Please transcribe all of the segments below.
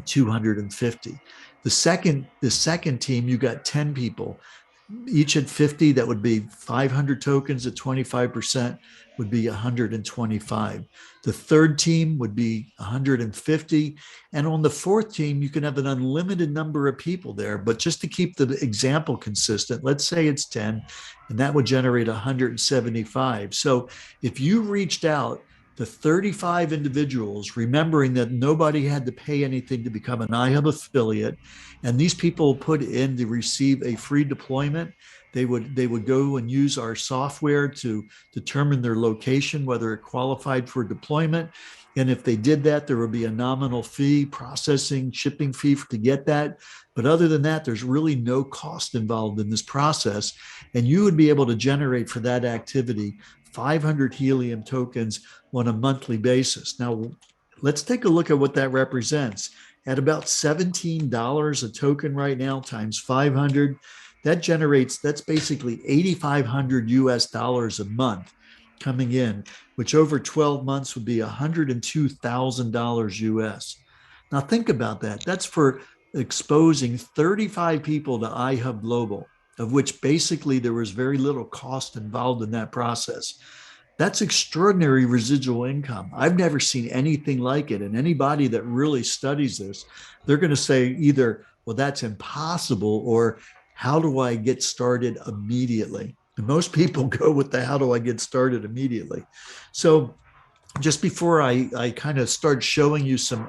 250. The second team, you got 10 people, each at 50. That would be 500 tokens at 25%, would be 125. The third team would be 150. And on the fourth team, you can have an unlimited number of people there. But just to keep the example consistent, let's say it's 10, and that would generate 175. So if you reached out to 35 individuals, remembering that nobody had to pay anything to become an Ihub affiliate, and these people put in to receive a free deployment. They would go and use our software to determine their location, whether it qualified for deployment. And if they did that, there would be a nominal fee, processing, shipping fee to get that. But other than that, there's really no cost involved in this process. And you would be able to generate for that activity 500 Helium tokens on a monthly basis. Now, let's take a look at what that represents. At about $17 a token right now times 500, that's basically 8,500 US dollars a month coming in, which over 12 months would be $102,000 US. Now think about that. That's for exposing 35 people to iHub Global, of which basically there was very little cost involved in that process. That's extraordinary residual income. I've never seen anything like it. And anybody that really studies this, they're going to say either, well, that's impossible, or how do I get started immediately? And most people go with the how do I get started immediately. So just before I kind of start showing you some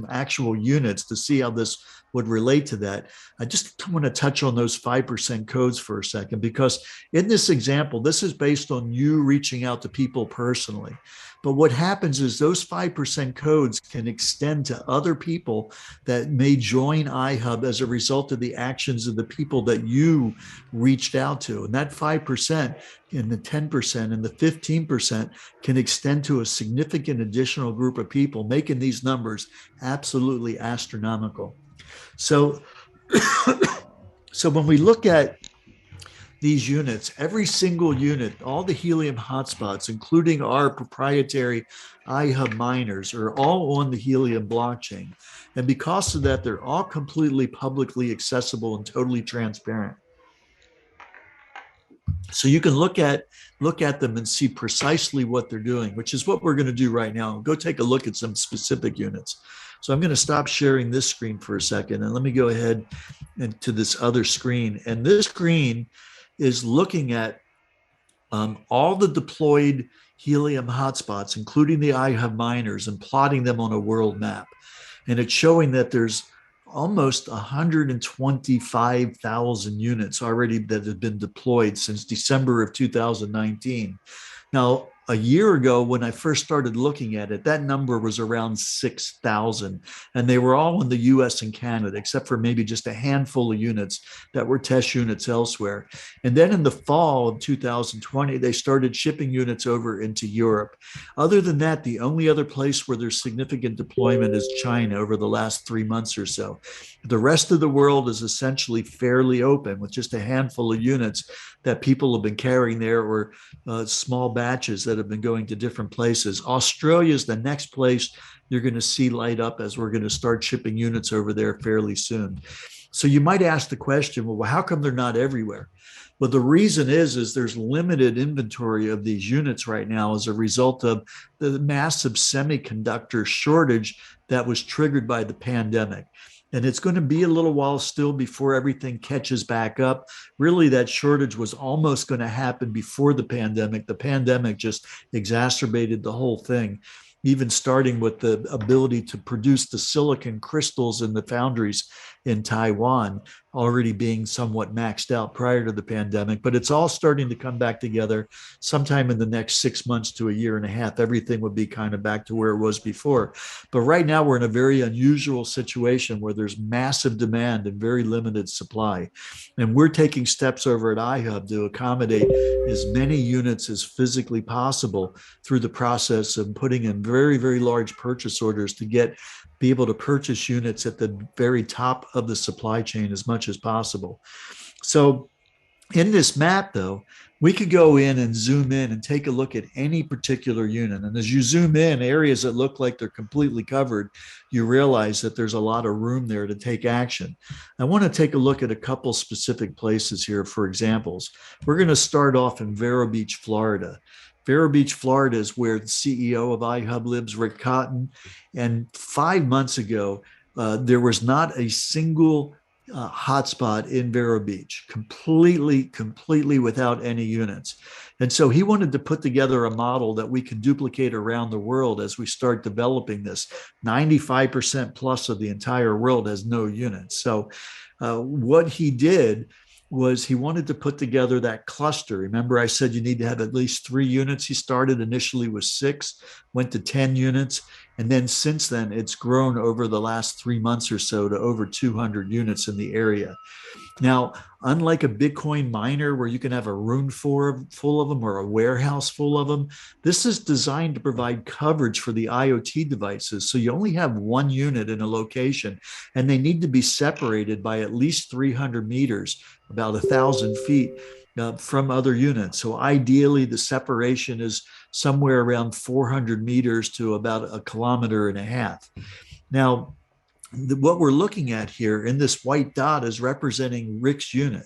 actual units to see how this would relate to that, I just want to touch on those 5% codes for a second, because in this example, this is based on you reaching out to people personally. But what happens is those 5% codes can extend to other people that may join iHub as a result of the actions of the people that you reached out to. And that 5% and the 10% and the 15% can extend to a significant additional group of people, making these numbers absolutely astronomical. So, so when we look at these units, every single unit, all the Helium hotspots, including our proprietary iHub miners, are all on the Helium blockchain. And because of that, they're all completely publicly accessible and totally transparent. So you can look at them and see precisely what they're doing, which is what we're going to do right now. Go take a look at some specific units. So I'm going to stop sharing this screen for a second, and let me go ahead and to this other screen. And this screen is looking at all the deployed Helium hotspots, including the iHub miners, and plotting them on a world map. And it's showing that there's almost 125,000 units already that have been deployed since December of 2019. Now, a year ago, when I first started looking at it, that number was around 6,000, and they were all in the US and Canada, except for maybe just a handful of units that were test units elsewhere. And then in the fall of 2020, they started shipping units over into Europe. Other than that, the only other place where there's significant deployment is China over the last 3 months or so. The rest of the world is essentially fairly open, with just a handful of units that people have been carrying there, or small batches that have been going to different places. Australia is the next place you're going to see light up, as we're going to start shipping units over there fairly soon. So you might ask the question, well, how come they're not everywhere? Well, the reason is there's limited inventory of these units right now as a result of the massive semiconductor shortage that was triggered by the pandemic. And it's going to be a little while still before everything catches back up. Really, that shortage was almost going to happen before the pandemic. The pandemic just exacerbated the whole thing, even starting with the ability to produce the silicon crystals in the foundries in Taiwan already being somewhat maxed out prior to the pandemic. But it's all starting to come back together. Sometime in the next 6 months to a year and a half, everything would be kind of back to where it was before. But right now, we're in a very unusual situation where there's massive demand and very limited supply. And we're taking steps over at iHub to accommodate as many units as physically possible through the process of putting in very, very large purchase orders to be able to purchase units at the very top of the supply chain as much as possible. So In this map, though, we could go in and zoom in and take a look at any particular unit. And as you zoom in, areas that look like they're completely covered, you realize that there's a lot of room there to take action. I want to take a look at a couple specific places here for examples. We're going to start off in Vero Beach, Florida. Vero Beach, Florida is where the CEO of Ihub lives, Rick Cotton. And 5 months ago, there was not a single hotspot in Vero Beach, completely without any units. And so he wanted to put together a model that we can duplicate around the world as we start developing this. 95% plus of the entire world has no units. So what he did was he wanted to put together that cluster. Remember, I said you need to have at least 3 units. He started initially with 6, went to 10 units. And then since then, it's grown over the last 3 months or so to over 200 units in the area. Now, unlike a Bitcoin miner where you can have a room full of them or a warehouse full of them, this is designed to provide coverage for the IoT devices. So you only have 1 unit in a location, and they need to be separated by at least 300 meters, about 1,000 feet from other units. So ideally, the separation is somewhere around 400 meters to about 1.5 kilometers. Now, what we're looking at here in this white dot is representing Rick's unit.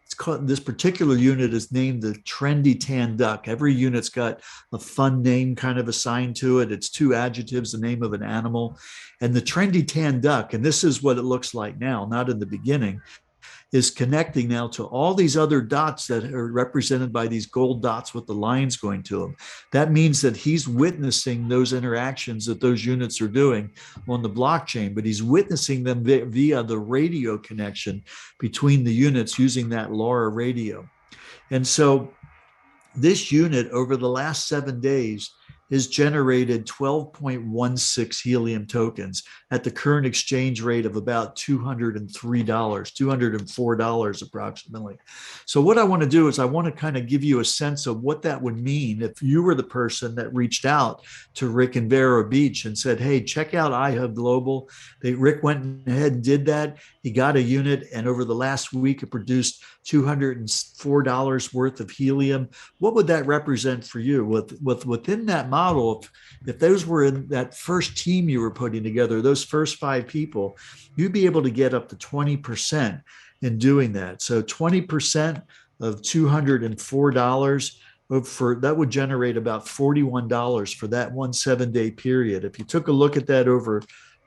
It's called, this particular unit is named the Trendy Tan Duck. Every unit's got a fun name kind of assigned to it. It's 2 adjectives, the name of an animal. And the Trendy Tan Duck, and this is what it looks like now, not in the beginning, is connecting now to all these other dots that are represented by these gold dots with the lines going to them. That means that he's witnessing those interactions that those units are doing on the blockchain, but he's witnessing them via the radio connection between the units using that LoRa radio. And so this unit over the last 7 days has generated 12.16 helium tokens at the current exchange rate of about $203, $204 approximately. So what I want to do is I want to kind of give you a sense of what that would mean if you were the person that reached out to Rick in Vero Beach and said, hey, check out iHub Global. Rick went ahead and did that. He got a unit, and over the last week, it produced $204 worth of helium. What would that represent for you? Within that model, if those were in that first team you were putting together, those first 5 people, you'd be able to get up to 20% in doing that. So 20% of $204 for that would generate about $41 for that 1 7-day period. If you took a look at that over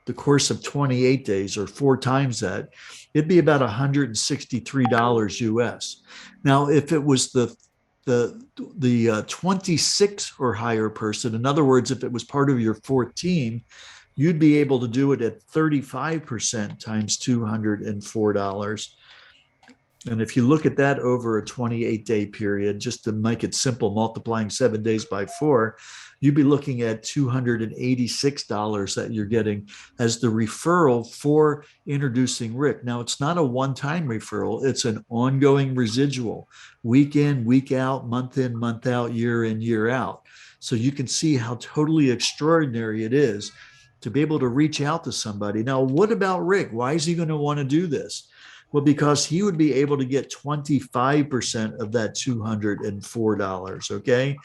the course of 28 days or 4 times that, it'd be about $163 US. Now, if it was the 26 or higher person, in other words, if it was part of your 4th team, you'd be able to do it at 35% times $204. And if you look at that over a 28-day period, just to make it simple, multiplying 7 days by 4, you'd be looking at $286 that you're getting as the referral for introducing Rick. Now, it's not a one-time referral. It's an ongoing residual, week in, week out, month in, month out, year in, year out. So you can see how totally extraordinary it is to be able to reach out to somebody. Now, what about Rick? Why is he going to want to do this? Well, because he would be able to get 25% of that $204, okay?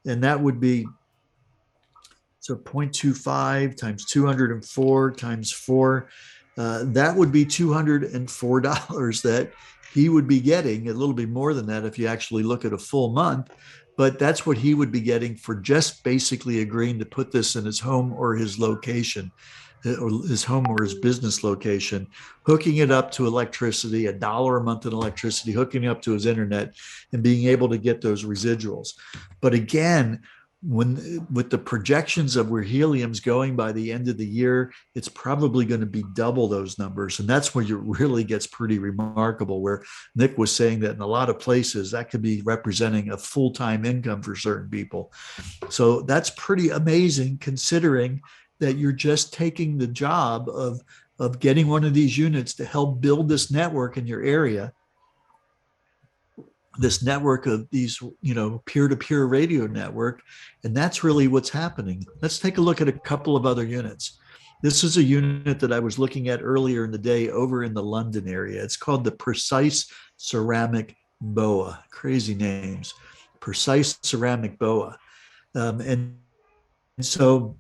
And that would be, so 0.25 times 204 times 4, that would be $204 that he would be getting, a little bit more than that if you actually look at a full month. But that's what he would be getting for just basically agreeing to put this in his home or his location, or his home or his business location, hooking it up to electricity, $1 a month in electricity, hooking up to his internet, and being able to get those residuals. But again, with the projections of where helium's going by the end of the year, it's probably going to be double those numbers. And that's where it really gets pretty remarkable, where Nick was saying that in a lot of places that could be representing a full-time income for certain people. So that's pretty amazing, considering that you're just taking the job of getting one of these units to help build this network in your area, this network of these, peer-to-peer radio network. And that's really what's happening. Let's take a look at a couple of other units. This is a unit that I was looking at earlier in the day over in the London area. It's called the Precise Ceramic boa, crazy names, precise ceramic boa. And so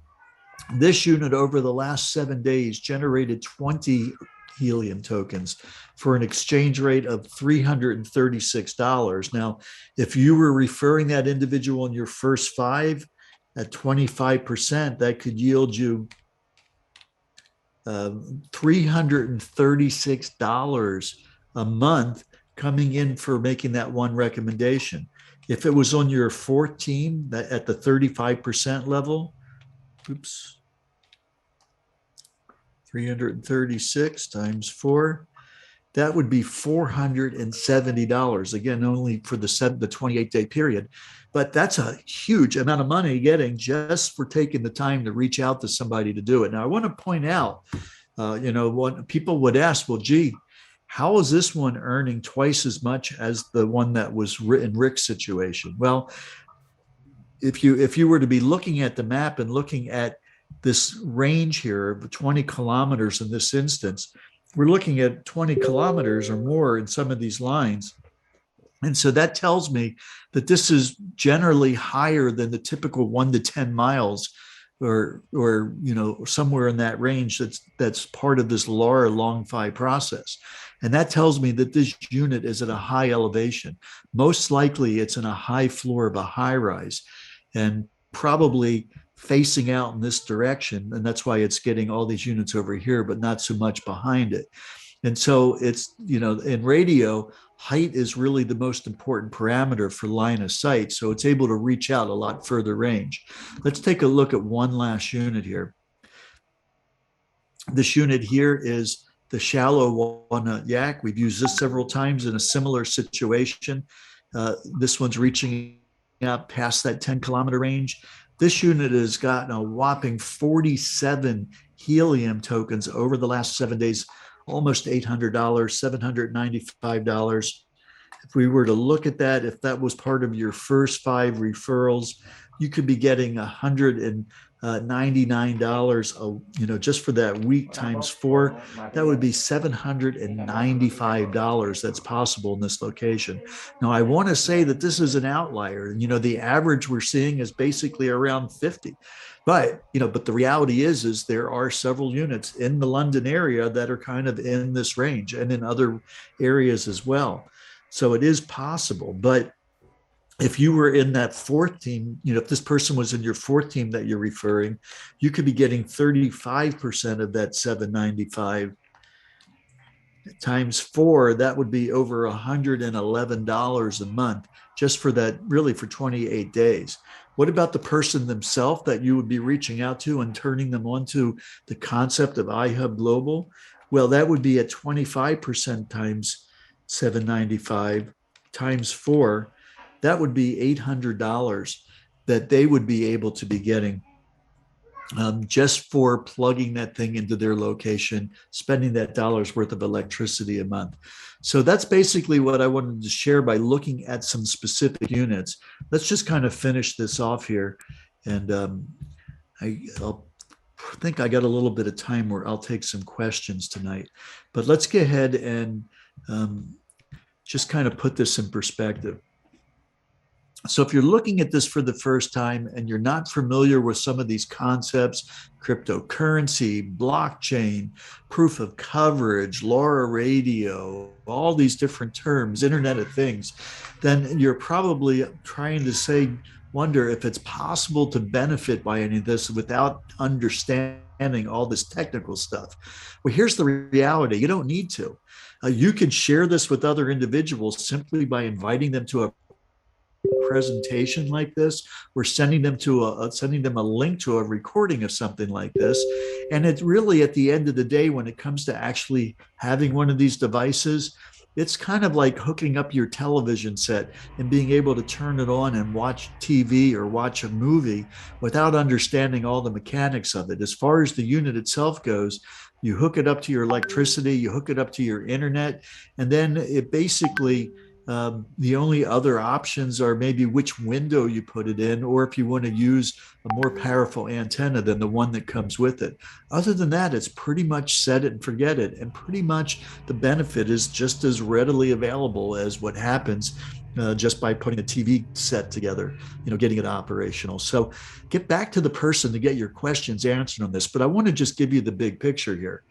this unit over the last 7 days generated 20 helium tokens for an exchange rate of $336. Now, if you were referring that individual in your first five at 25%, that could yield you $336 a month coming in for making that one recommendation. If it was on your fourth team that at the 35% level, oops, 336 times 4, that would be $470. Again, only for the 28-day period. But that's a huge amount of money getting just for taking the time to reach out to somebody to do it. Now, I want to point out, what people would ask, well, gee, how is this one earning twice as much as the one that was in Rick's situation? Well, if you were to be looking at the map and looking at this range here of 20 kilometers in this instance, we're looking at 20 kilometers or more in some of these lines. And so that tells me that this is generally higher than the typical 1 to 10 miles or somewhere in that range that's part of this LAR long phi process. And that tells me that this unit is at a high elevation. Most likely it's in a high floor of a high rise and probably facing out in this direction. And that's why it's getting all these units over here, but not so much behind it. And so it's, in radio, height is really the most important parameter for line of sight. So it's able to reach out a lot further range. Let's take a look at one last unit here. This unit here is the shallow walnut yak. We've used this several times in a similar situation. This one's reaching out past that 10-kilometer range. This unit has gotten a whopping 47 helium tokens over the last 7 days, almost $800, $795. If we were to look at that, if that was part of your first 5 referrals, you could be getting $199, just for that week times 4. That would be $795 that's possible in this location. Now, I want to say that this is an outlier. The average we're seeing is basically around 50. But the reality is there are several units in the London area that are kind of in this range and in other areas as well. So it is possible. But if you were in that fourth team, if this person was in your fourth team that you're referring, you could be getting 35% of that 795 times 4. That would be over $111 a month just for that, really for 28 days. What about the person themselves that you would be reaching out to and turning them onto the concept of Ihub Global? Well, that would be at 25% times 795 times 4. That would be $800 that they would be able to be getting just for plugging that thing into their location, spending that dollar's worth of electricity a month. So that's basically what I wanted to share by looking at some specific units. Let's just kind of finish this off here. And I'll think I got a little bit of time where I'll take some questions tonight. But let's go ahead and just kind of put this in perspective. So if you're looking at this for the first time and you're not familiar with some of these concepts, cryptocurrency, blockchain, proof of coverage, LoRa radio, all these different terms, Internet of Things, then you're probably trying to wonder if it's possible to benefit by any of this without understanding all this technical stuff. Well, here's the reality. You don't need to. You can share this with other individuals simply by inviting them to a presentation like this. We're sending them a link to a recording of something like this. And it's really, at the end of the day, when it comes to actually having one of these devices, it's kind of like hooking up your television set and being able to turn it on and watch TV or watch a movie without understanding all the mechanics of it. As far as the unit itself goes, you hook it up to your electricity, you hook it up to your internet, and then it basically The only other options are maybe which window you put it in, or if you want to use a more powerful antenna than the one that comes with it. Other than that, it's pretty much set it and forget it. And pretty much the benefit is just as readily available as what happens just by putting a TV set together, getting it operational. So get back to the person to get your questions answered on this. But I want to just give you the big picture here.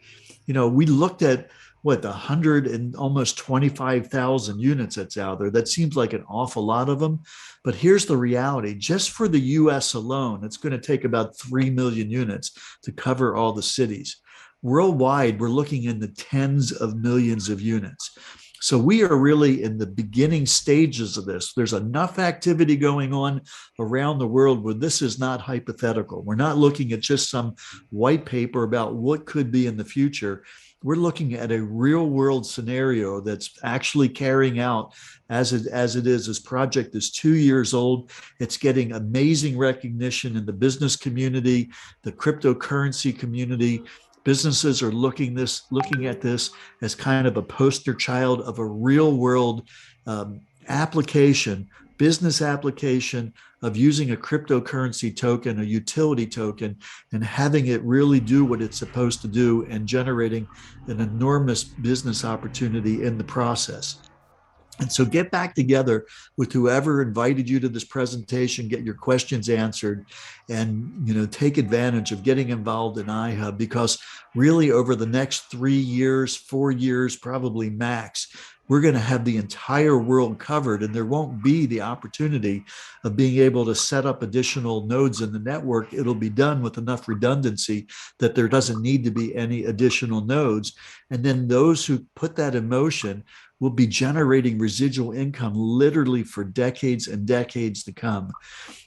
We looked at what, the 100 and almost 25,000 units that's out there. That seems like an awful lot of them. But here's the reality. Just for the US alone, it's going to take about 3 million units to cover all the cities. Worldwide, we're looking in the tens of millions of units. So we are really in the beginning stages of this. There's enough activity going on around the world where this is not hypothetical. We're not looking at just some white paper about what could be in the future. We're looking at a real world scenario that's actually carrying out as it is. This project is 2 years old. It's getting amazing recognition in the business community, the cryptocurrency community. Businesses are looking at this as kind of a poster child of a real world application, business application of using a cryptocurrency token, a utility token, and having it really do what it's supposed to do and generating an enormous business opportunity in the process. And so get back together with whoever invited you to this presentation, get your questions answered, and take advantage of getting involved in Ihub, because really over the next 3 years, 4 years, probably max, we're going to have the entire world covered, and there won't be the opportunity of being able to set up additional nodes in the network. It'll be done with enough redundancy that there doesn't need to be any additional nodes. And then those who put that in motion will be generating residual income literally for decades and decades to come.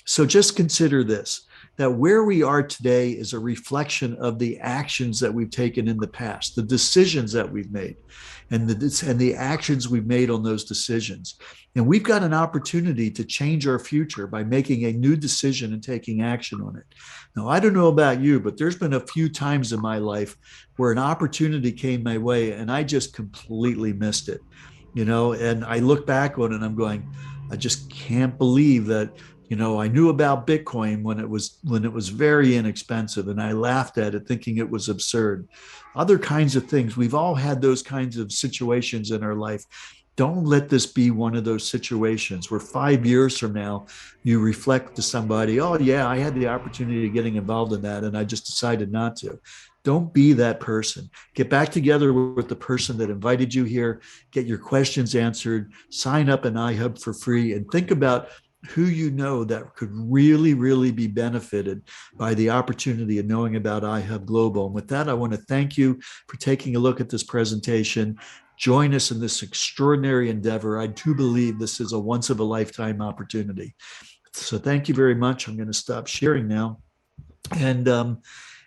So just consider this, that where we are today is a reflection of the actions that we've taken in the past, the decisions that we've made, and the actions we've made on those decisions. And we've got an opportunity to change our future by making a new decision and taking action on it. Now, I don't know about you, but there's been a few times in my life where an opportunity came my way and I just completely missed it. And I look back on it and I'm going, I just can't believe that, I knew about Bitcoin when it was very inexpensive, and I laughed at it thinking it was absurd. Other kinds of things. We've all had those kinds of situations in our life. Don't let this be one of those situations where 5 years from now, you reflect to somebody, oh yeah, I had the opportunity of getting involved in that and I just decided not to. Don't be that person. Get back together with the person that invited you here, get your questions answered, sign up in Ihub for free, and think about who that could really, really be benefited by the opportunity of knowing about Ihub Global. And with that, I want to thank you for taking a look at this presentation. Join us in this extraordinary endeavor. I do believe this is a once of a lifetime opportunity. So thank you very much. I'm going to stop sharing now. And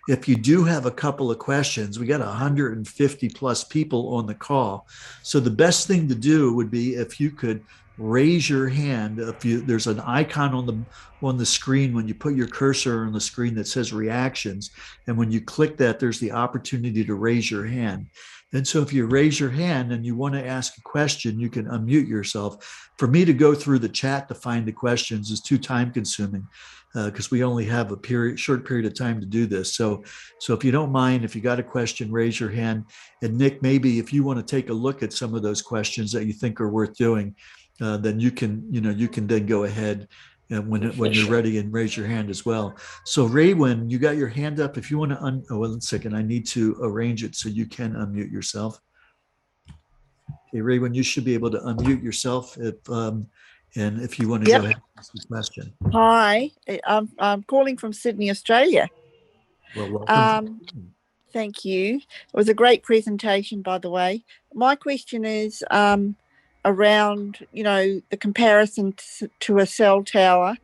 if you do have a couple of questions, we got 150 plus people on the call. So the best thing to do would be if you could raise your hand. There's an icon on the screen when you put your cursor on the screen that says reactions, and when you click that, there's the opportunity to raise your hand. And so if you raise your hand and you want to ask a question, you can unmute yourself. For me to go through the chat to find the questions is too time consuming, because we only have a short period of time to do this. So if you don't mind, if you got a question, raise your hand. And Nick, maybe if you want to take a look at some of those questions that you think are worth doing, then you can then go ahead and when you're ready and raise your hand as well. So Raywin, you got your hand up. If you want to, one second, I need to arrange it so you can unmute yourself. Okay, Raywin, you should be able to unmute yourself and if you want to go ahead and ask the question. Hi, I'm calling from Sydney, Australia. Well, welcome. Thank you. It was a great presentation, by the way. My question is around, the comparison to a cell tower.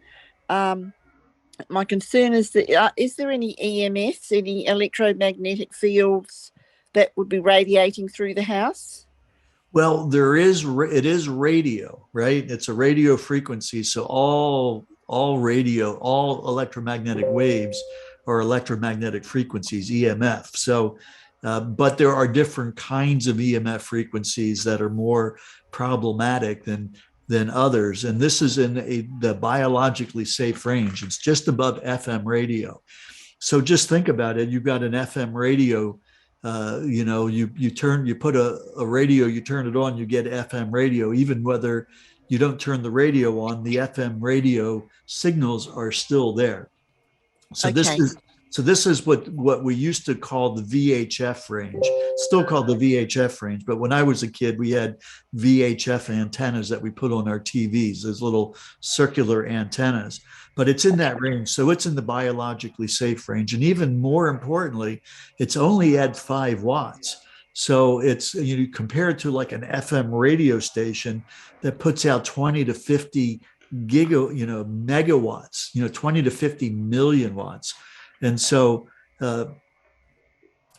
My concern is that is there any EMFs, any electromagnetic fields that would be radiating through the house? Well, it is radio, right? It's a radio frequency. So all electromagnetic waves are electromagnetic frequencies, EMF. So But there are different kinds of EMF frequencies that are more problematic than others. And this is in the biologically safe range. It's just above FM radio. So just think about it. You've got an FM radio. You put a radio, you turn it on, you get FM radio. Even whether you don't turn the radio on, the FM radio signals are still there. So this Okay. is what we used to call the VHF range, still called the VHF range. But when I was a kid, we had VHF antennas that we put on our TVs, those little circular antennas. But it's in that range. So it's in the biologically safe range. And even more importantly, it's only at 5 watts. So it's, you compare it to like an FM radio station that puts out 20 to 50 megawatts, 20 to 50 million watts. And so,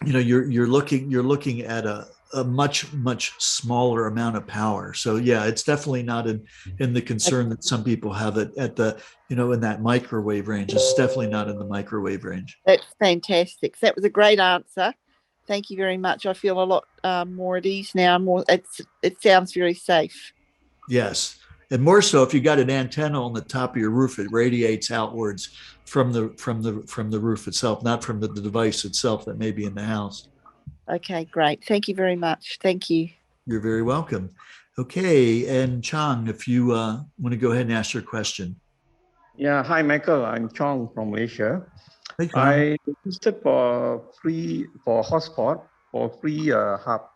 you're looking at a much smaller amount of power. So yeah, it's definitely not in the concern that some people have it at the, in that microwave range. It's definitely not in the microwave range. That's fantastic. That was a great answer. Thank you very much. I feel a lot more at ease now. It sounds very safe. Yes. And more so if you got an antenna on the top of your roof, it radiates outwards from the roof itself, not from the device itself that may be in the house. Okay, great. Thank you very much. Thank you. You're very welcome. Okay, and Chang, if you want to go ahead and ask your question. Yeah, hi Michael. I'm Chong from Malaysia. Hey, I registered for hotspot for free hub.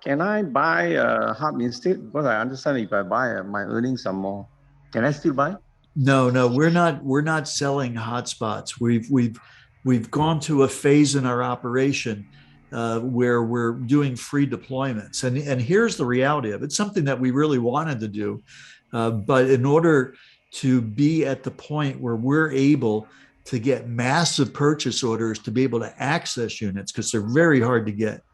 Can I buy a hub instead? Because I understand if I buy, my earnings are more. Can I still buy? No, we're not selling hotspots. We've gone to a phase in our operation where we're doing free deployments, and here's the reality of it. It's something that we really wanted to do, but in order to be at the point where we're able to get massive purchase orders to be able to access units, because they're very hard to get.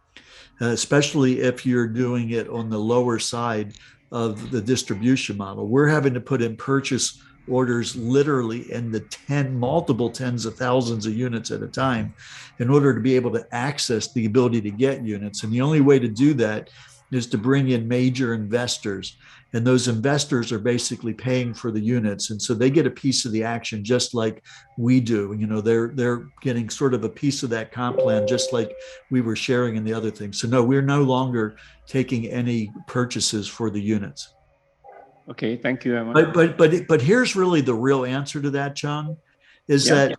Especially if you're doing it on the lower side of the distribution model. We're having to put in purchase orders literally in the multiple tens of thousands of units at a time in order to be able to access the ability to get units. And the only way to do that is to bring in major investors. And those investors are basically paying for the units. And so they get a piece of the action just like we do. They're getting sort of a piece of that comp plan, just like we were sharing in the other things. So no, we're no longer taking any purchases for the units. Okay, thank you very much. But here's really the real answer to that, Chang, is that,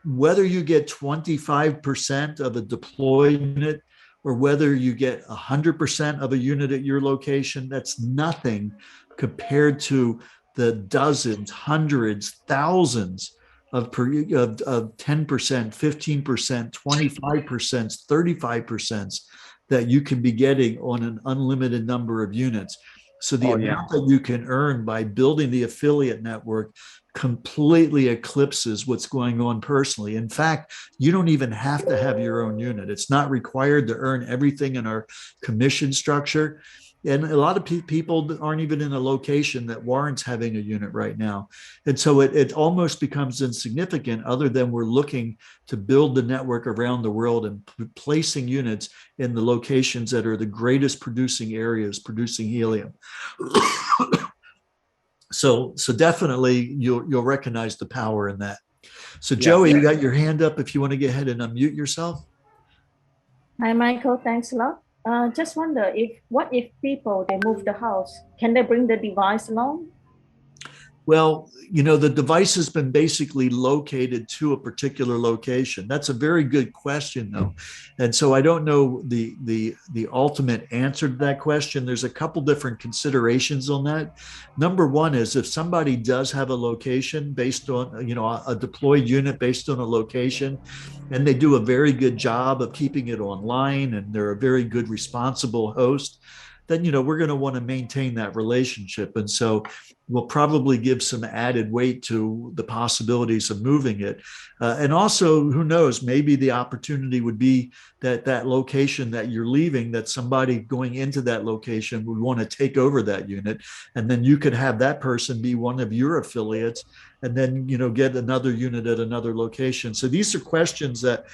whether you get 25% of a deployed unit or whether you get 100% of a unit at your location, that's nothing compared to the dozens, hundreds, thousands of 10%, 15%, 25%, 35% that you can be getting on an unlimited number of units. So the amount that you can earn by building the affiliate network completely eclipses what's going on personally. In fact, you don't even have to have your own unit. It's not required to earn everything in our commission structure. And a lot of people aren't even in a location that warrants having a unit right now. And so it almost becomes insignificant, other than we're looking to build the network around the world and placing units in the locations that are the greatest producing areas, producing helium. So definitely you'll recognize the power in that. So Joey, you got your hand up if you want to go ahead and unmute yourself. Hi, Michael. Thanks a lot. Just wonder what if people, they move the house, can they bring the device along? Well, the device has been basically located to a particular location. That's a very good question, though. And so I don't know the ultimate answer to that question. There's a couple different considerations on that. Number one is if somebody does have a location based on, a deployed unit based on a location, and they do a very good job of keeping it online, and they're a very good responsible host, then, we're going to want to maintain that relationship. And so we'll probably give some added weight to the possibilities of moving it. And also, who knows, maybe the opportunity would be that location that you're leaving, that somebody going into that location would want to take over that unit. And then you could have that person be one of your affiliates and then, get another unit at another location. So these are questions that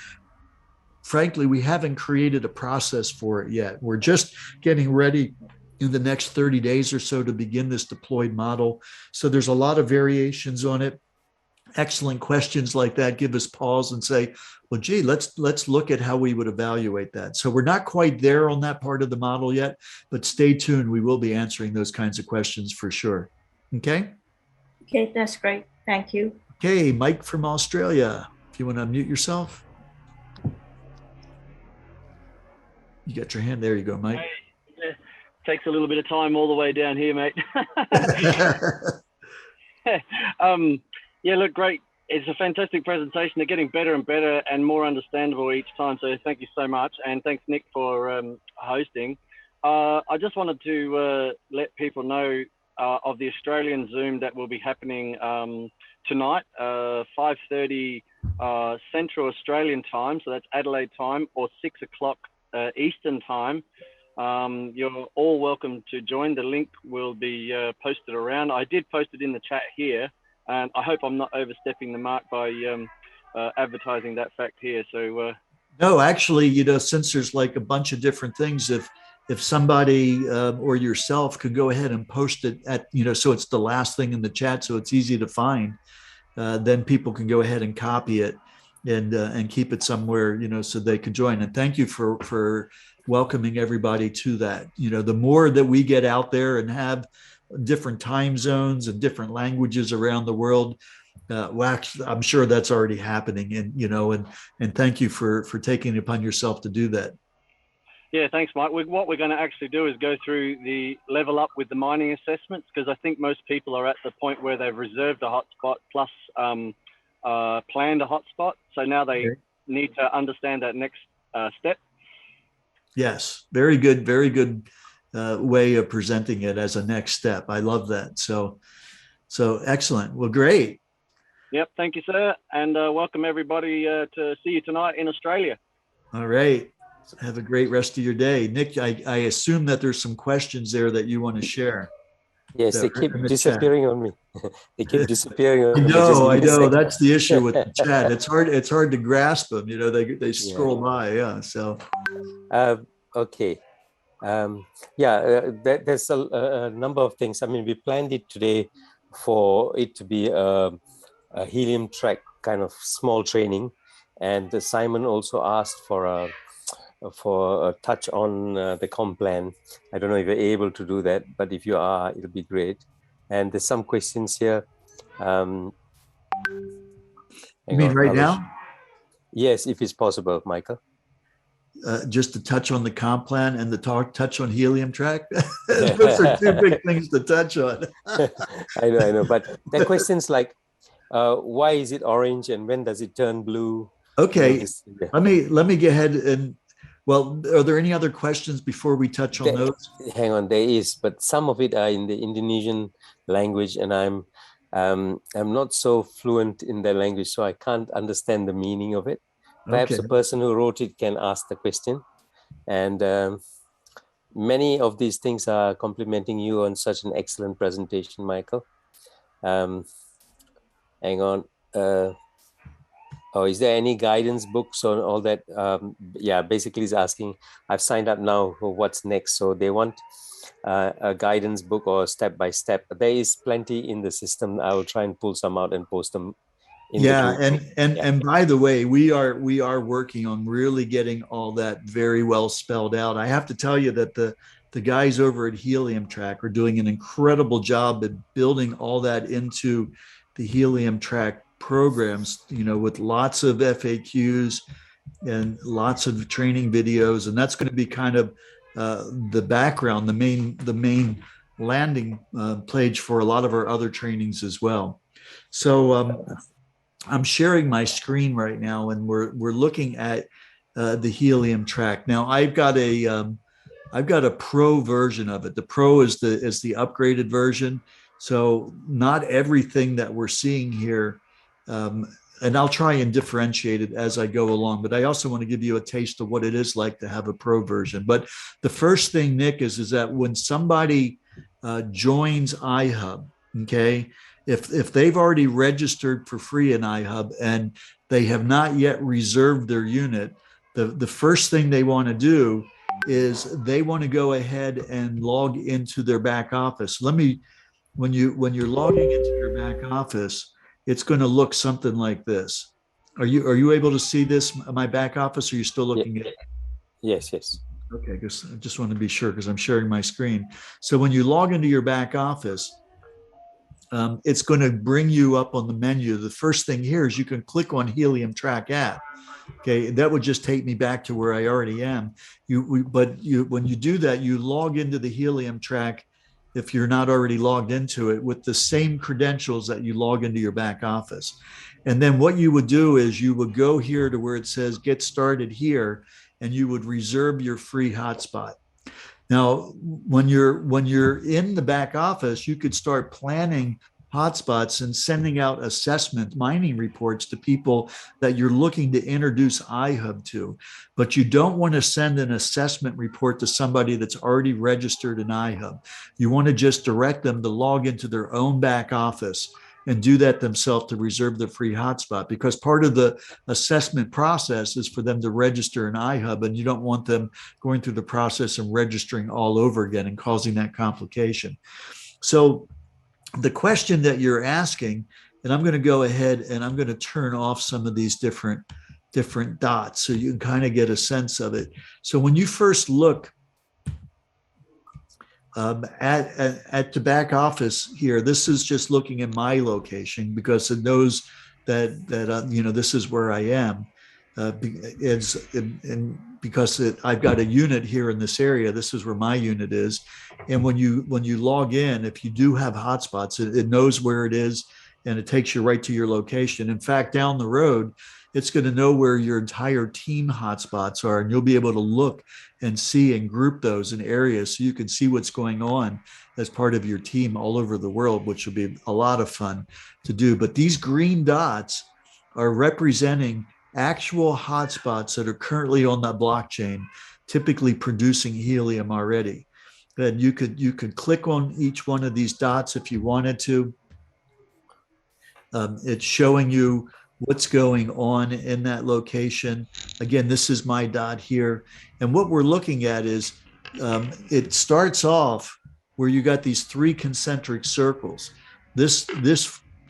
frankly, we haven't created a process for it yet. We're just getting ready in the next 30 days or so to begin this deployed model. So there's a lot of variations on it. Excellent questions like that give us pause and say, well, gee, let's look at how we would evaluate that. So we're not quite there on that part of the model yet, but stay tuned. We will be answering those kinds of questions for sure. Okay. Okay, that's great. Thank you. Okay, Mike from Australia, if you want to unmute yourself. You got your hand. There you go, Mike. Hey, yeah, takes a little bit of time all the way down here, mate. Yeah, look, great. It's a fantastic presentation. They're getting better and better and more understandable each time. So thank you so much. And thanks, Nick, for hosting. I just wanted to let people know of the Australian Zoom that will be happening tonight, 5:30 Central Australian time. So that's Adelaide time, or 6 o'clock Eastern time. You're all welcome to join. The link will be posted around. I did post it in the chat here. And I hope I'm not overstepping the mark by advertising that fact here. So no, actually, since there's like a bunch of different things, if somebody or yourself could go ahead and post it at, so it's the last thing in the chat, so it's easy to find, then people can go ahead and copy it and keep it somewhere, so they can join. And thank you for welcoming everybody to that. The more that we get out there and have different time zones and different languages around the world, I'm sure that's already happening. And thank you for taking it upon yourself to do that. Yeah, thanks, Mike. What we're going to actually do is go through the level up with the mining assessments, because I think most people are at the point where they've reserved a hotspot plus planned a hotspot. So now they need to understand that next step. Yes, very good way of presenting it as a next step. I love that. So excellent. Well, great. Yep. Thank you, sir. And welcome everybody to see you tonight in Australia. All right. Have a great rest of your day. Nick, I assume that there's some questions there that you want to share. Yes, they keep disappearing on me. They keep disappearing on me. I know. That's the issue with the chat. It's hard to grasp them. They scroll by. Yeah. So. Okay. There's a number of things. I mean, we planned it today for it to be a Helium Track kind of small training, and Simon also asked for a touch on the comp plan. I don't know if you're able to do that, but if you are, it'll be great. And there's some questions here. You mean right now? Yes, if it's possible, Michael. Just to touch on the comp plan and touch on Helium Track. Those are two big things to touch on. I know. But the questions like, why is it orange and when does it turn blue? Okay, let me go ahead and. Well, are there any other questions before we touch on those? Hang on, there is, but some of it are in the Indonesian language, and I'm not so fluent in the language, so I can't understand the meaning of it. Perhaps the person who wrote it can ask the question. And many of these things are complimenting you on such an excellent presentation, Michael. Hang on. Is there any guidance books on all that? Basically he's asking, I've signed up now for what's next. So they want a guidance book or step-by-step. There is plenty in the system. I will try and pull some out and post them. And by the way, we are working on really getting all that very well spelled out. I have to tell you that the guys over at Helium Track are doing an incredible job at building all that into the Helium Track programs, with lots of FAQs and lots of training videos. And that's going to be kind of the background, the main landing page for a lot of our other trainings as well. So I'm sharing my screen right now, and we're looking at the Helium Track. Now I've got a pro version of it. The pro is the upgraded version. So not everything that we're seeing here, and I'll try and differentiate it as I go along, but I also want to give you a taste of what it is like to have a pro version. But the first thing, Nick, is that when somebody joins Ihub, okay, if they've already registered for free in Ihub and they have not yet reserved their unit, the first thing they want to do is they want to go ahead and log into their back office. When you're logging into your back office, it's going to look something like this. Are you able to see this, my back office, or are you still looking at it? Yes, yes. Okay, I just want to be sure because I'm sharing my screen. So when you log into your back office, it's going to bring you up on the menu. The first thing here is you can click on Helium Track App. Okay, that would just take me back to where I already am. When you do that, you log into the Helium Track, if you're not already logged into it, with the same credentials that you log into your back office. And then what you would do is you would go here to where it says get started here, and you would reserve your free hotspot. Now, when you're in the back office, you could start planning hotspots and sending out assessment mining reports to people that you're looking to introduce Ihub to. But you don't want to send an assessment report to somebody that's already registered in Ihub. You want to just direct them to log into their own back office and do that themselves to reserve the free hotspot, because part of the assessment process is for them to register in Ihub, and you don't want them going through the process and registering all over again and causing that complication. So the question that you're asking, and I'm going to go ahead and I'm going to turn off some of these different dots so you can kind of get a sense of it. So when you first look at the back office here, this is just looking at my location because it knows that this is where I am. I've got a unit here in this area. This is where my unit is. And when you log in, if you do have hotspots, it knows where it is and it takes you right to your location. In fact, down the road, it's going to know where your entire team hotspots are, and you'll be able to look and see and group those in areas so you can see what's going on as part of your team all over the world, which will be a lot of fun to do. But these green dots are representing actual hotspots that are currently on that blockchain, typically producing helium already. And you could click on each one of these dots if you wanted to. It's showing you what's going on in that location. Again, this is my dot here. And what we're looking at is it starts off where you got these three concentric circles. This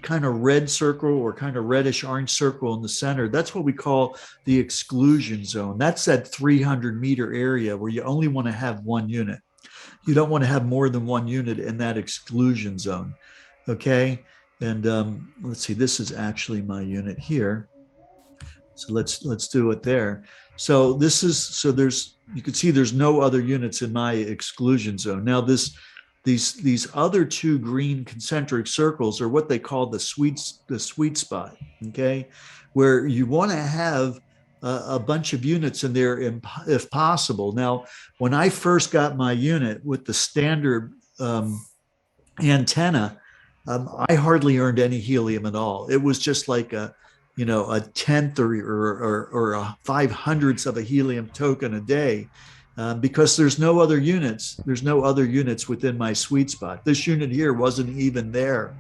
kind of red circle or kind of reddish orange circle in the center, that's what we call the exclusion zone. That's that 300-meter area where you only want to have one unit. You don't want to have more than one unit in that exclusion zone. Okay. And let's see, this is actually my unit here. So let's do it there. So you can see there's no other units in my exclusion zone. Now these other two green concentric circles are what they call the sweet spot, okay, where you want to have a bunch of units in there if possible. Now, when I first got my unit with the standard antenna, I hardly earned any helium at all. It was just like a tenth or a 500th of a helium token a day, because there's no other units. There's no other units within my sweet spot. This unit here wasn't even there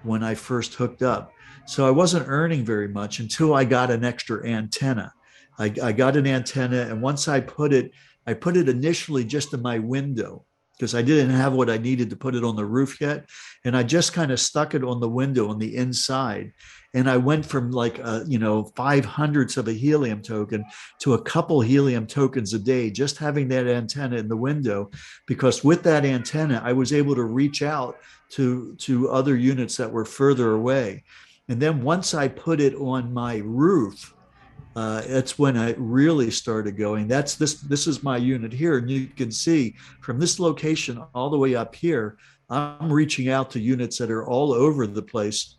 when I first hooked up. So I wasn't earning very much until I got an extra antenna. I got an antenna, and once I put it initially just in my window, because I didn't have what I needed to put it on the roof yet. And I just kind of stuck it on the window on the inside. And I went from like, 500ths of a helium token to a couple helium tokens a day, just having that antenna in the window, because with that antenna, I was able to reach out to other units that were further away. And then once I put it on my roof, it's when I really started going. This is my unit here, and you can see from this location all the way up here, I'm reaching out to units that are all over the place,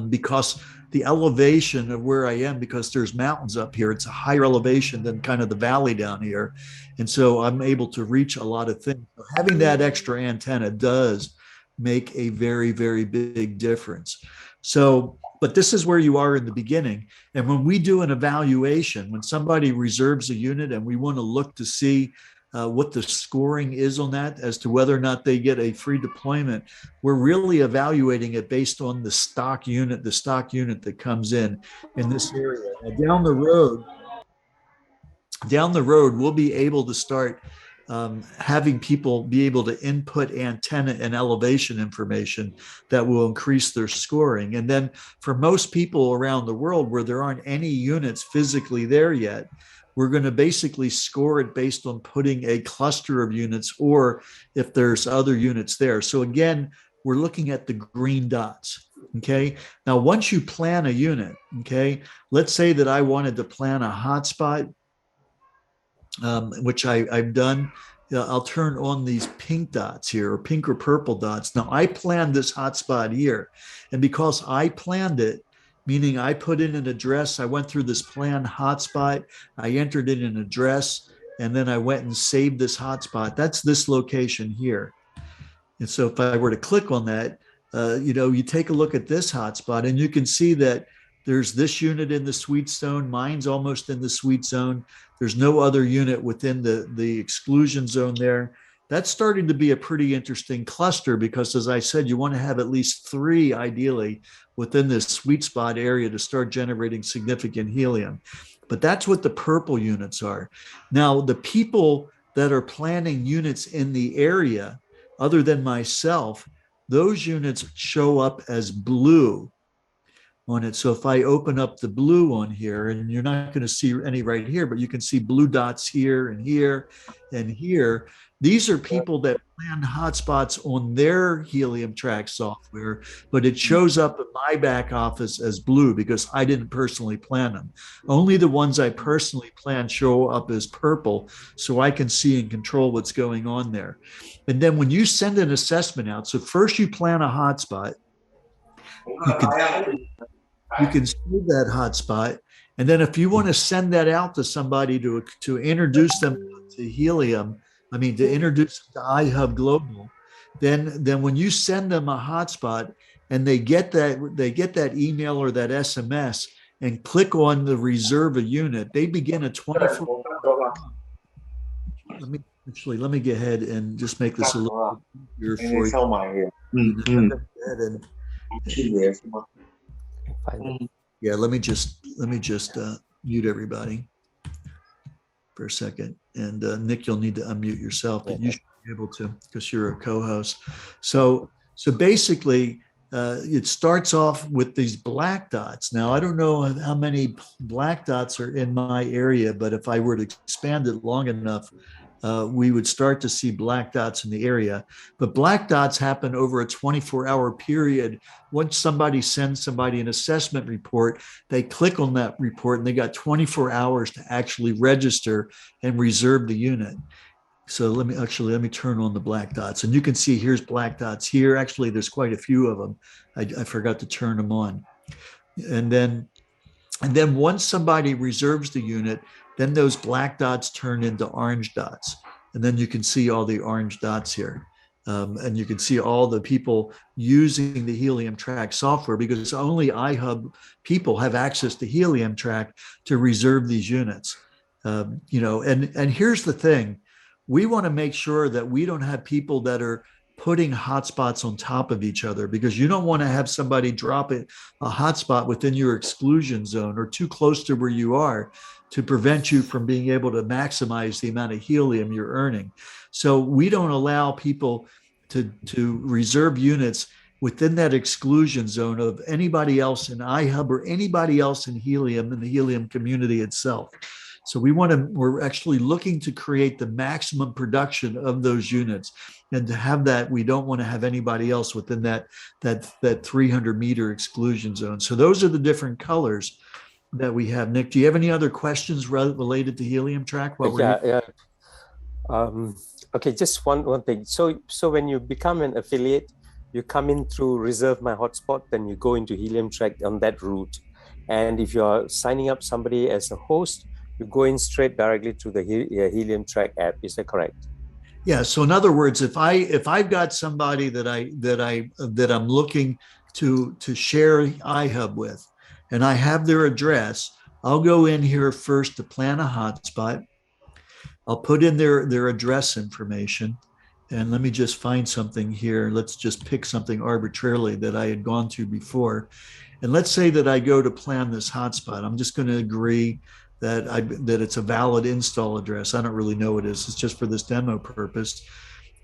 because the elevation of where I am, because there's mountains up here, it's a higher elevation than kind of the valley down here, and so I'm able to reach a lot of things. So having that extra antenna does make a very, very big difference. So, but this is where you are in the beginning. And when we do an evaluation, when somebody reserves a unit and we want to look to see what the scoring is on that as to whether or not they get a free deployment, we're really evaluating it based on the stock unit that comes in this area. Now, down the road, down the road, we'll be able to start having people be able to input antenna and elevation information that will increase their scoring. And then for most people around the world where there aren't any units physically there yet, we're going to basically score it based on putting a cluster of units or if there's other units there. So again, we're looking at the green dots. Okay. Now, once you plan a unit, okay, let's say that I wanted to plan a hotspot, which I've done. I'll turn on these pink dots here, or pink or purple dots. Now, I planned this hotspot here. And because I planned it, meaning I put in an address, I went through this planned hotspot, I entered in an address, and then I went and saved this hotspot. That's this location here. And so if I were to click on that, you take a look at this hotspot and you can see that there's this unit in the sweet zone. Mine's almost in the sweet zone. There's no other unit within the exclusion zone there. That's starting to be a pretty interesting cluster because, as I said, you want to have at least 3 ideally within this sweet spot area to start generating significant helium. But that's what the purple units are. Now, the people that are planning units in the area, other than myself, those units show up as blue on it. So if I open up the blue on here, and you're not going to see any right here, but you can see blue dots here and here and here. These are people that plan hotspots on their Helium Track software, but it shows up in my back office as blue because I didn't personally plan them. Only the ones I personally plan show up as purple, so I can see and control what's going on there. And then when you send an assessment out, so first you plan a hotspot, you can save that hotspot. And then if you want to send that out to somebody to introduce them to Helium, to introduce them to Ihub Global, then when you send them a hotspot and they get that email or that SMS and click on the reserve a unit, they begin a 24. Let me get ahead and just make this a little easier for you. Yeah, let me just mute everybody for a second. And Nick, you'll need to unmute yourself, but you should be able to because you're a co-host. So basically, it starts off with these black dots. Now, I don't know how many black dots are in my area, but if I were to expand it long enough, we would start to see black dots in the area. But black dots happen over a 24-hour period. Once somebody sends somebody an assessment report, they click on that report and they got 24 hours to actually register and reserve the unit. So let me turn on the black dots. And you can see here's black dots here. Actually, there's quite a few of them. I forgot to turn them on. And then once somebody reserves the unit, then those black dots turn into orange dots. And then you can see all the orange dots here. And you can see all the people using the Helium Track software because only Ihub people have access to Helium Track to reserve these units. And here's the thing. We want to make sure that we don't have people that are putting hotspots on top of each other because you don't want to have somebody drop a hotspot within your exclusion zone or too close to where you are to prevent you from being able to maximize the amount of helium you're earning. So we don't allow people to reserve units within that exclusion zone of anybody else in Ihub or anybody else in Helium in the Helium community itself. So we're actually looking to create the maximum production of those units. And to have that, we don't want to have anybody else within that 300-meter exclusion zone. So those are the different colors that we have. Nick, do you have any other questions related to Helium Track? Okay, just one thing. So when you become an affiliate, you come in through Reserve My Hotspot, then you go into Helium Track on that route. And if you're signing up somebody as a host, you go in straight directly to the Helium Track app. Is that correct? Yeah. So in other words, if I've got somebody that I'm looking to share Ihub with, and I have their address, I'll go in here first to plan a hotspot. I'll put in their address information. And let me just find something here. Let's just pick something arbitrarily that I had gone to before. And let's say that I go to plan this hotspot. I'm just going to agree that it's a valid install address. I don't really know what it is. It's just for this demo purpose.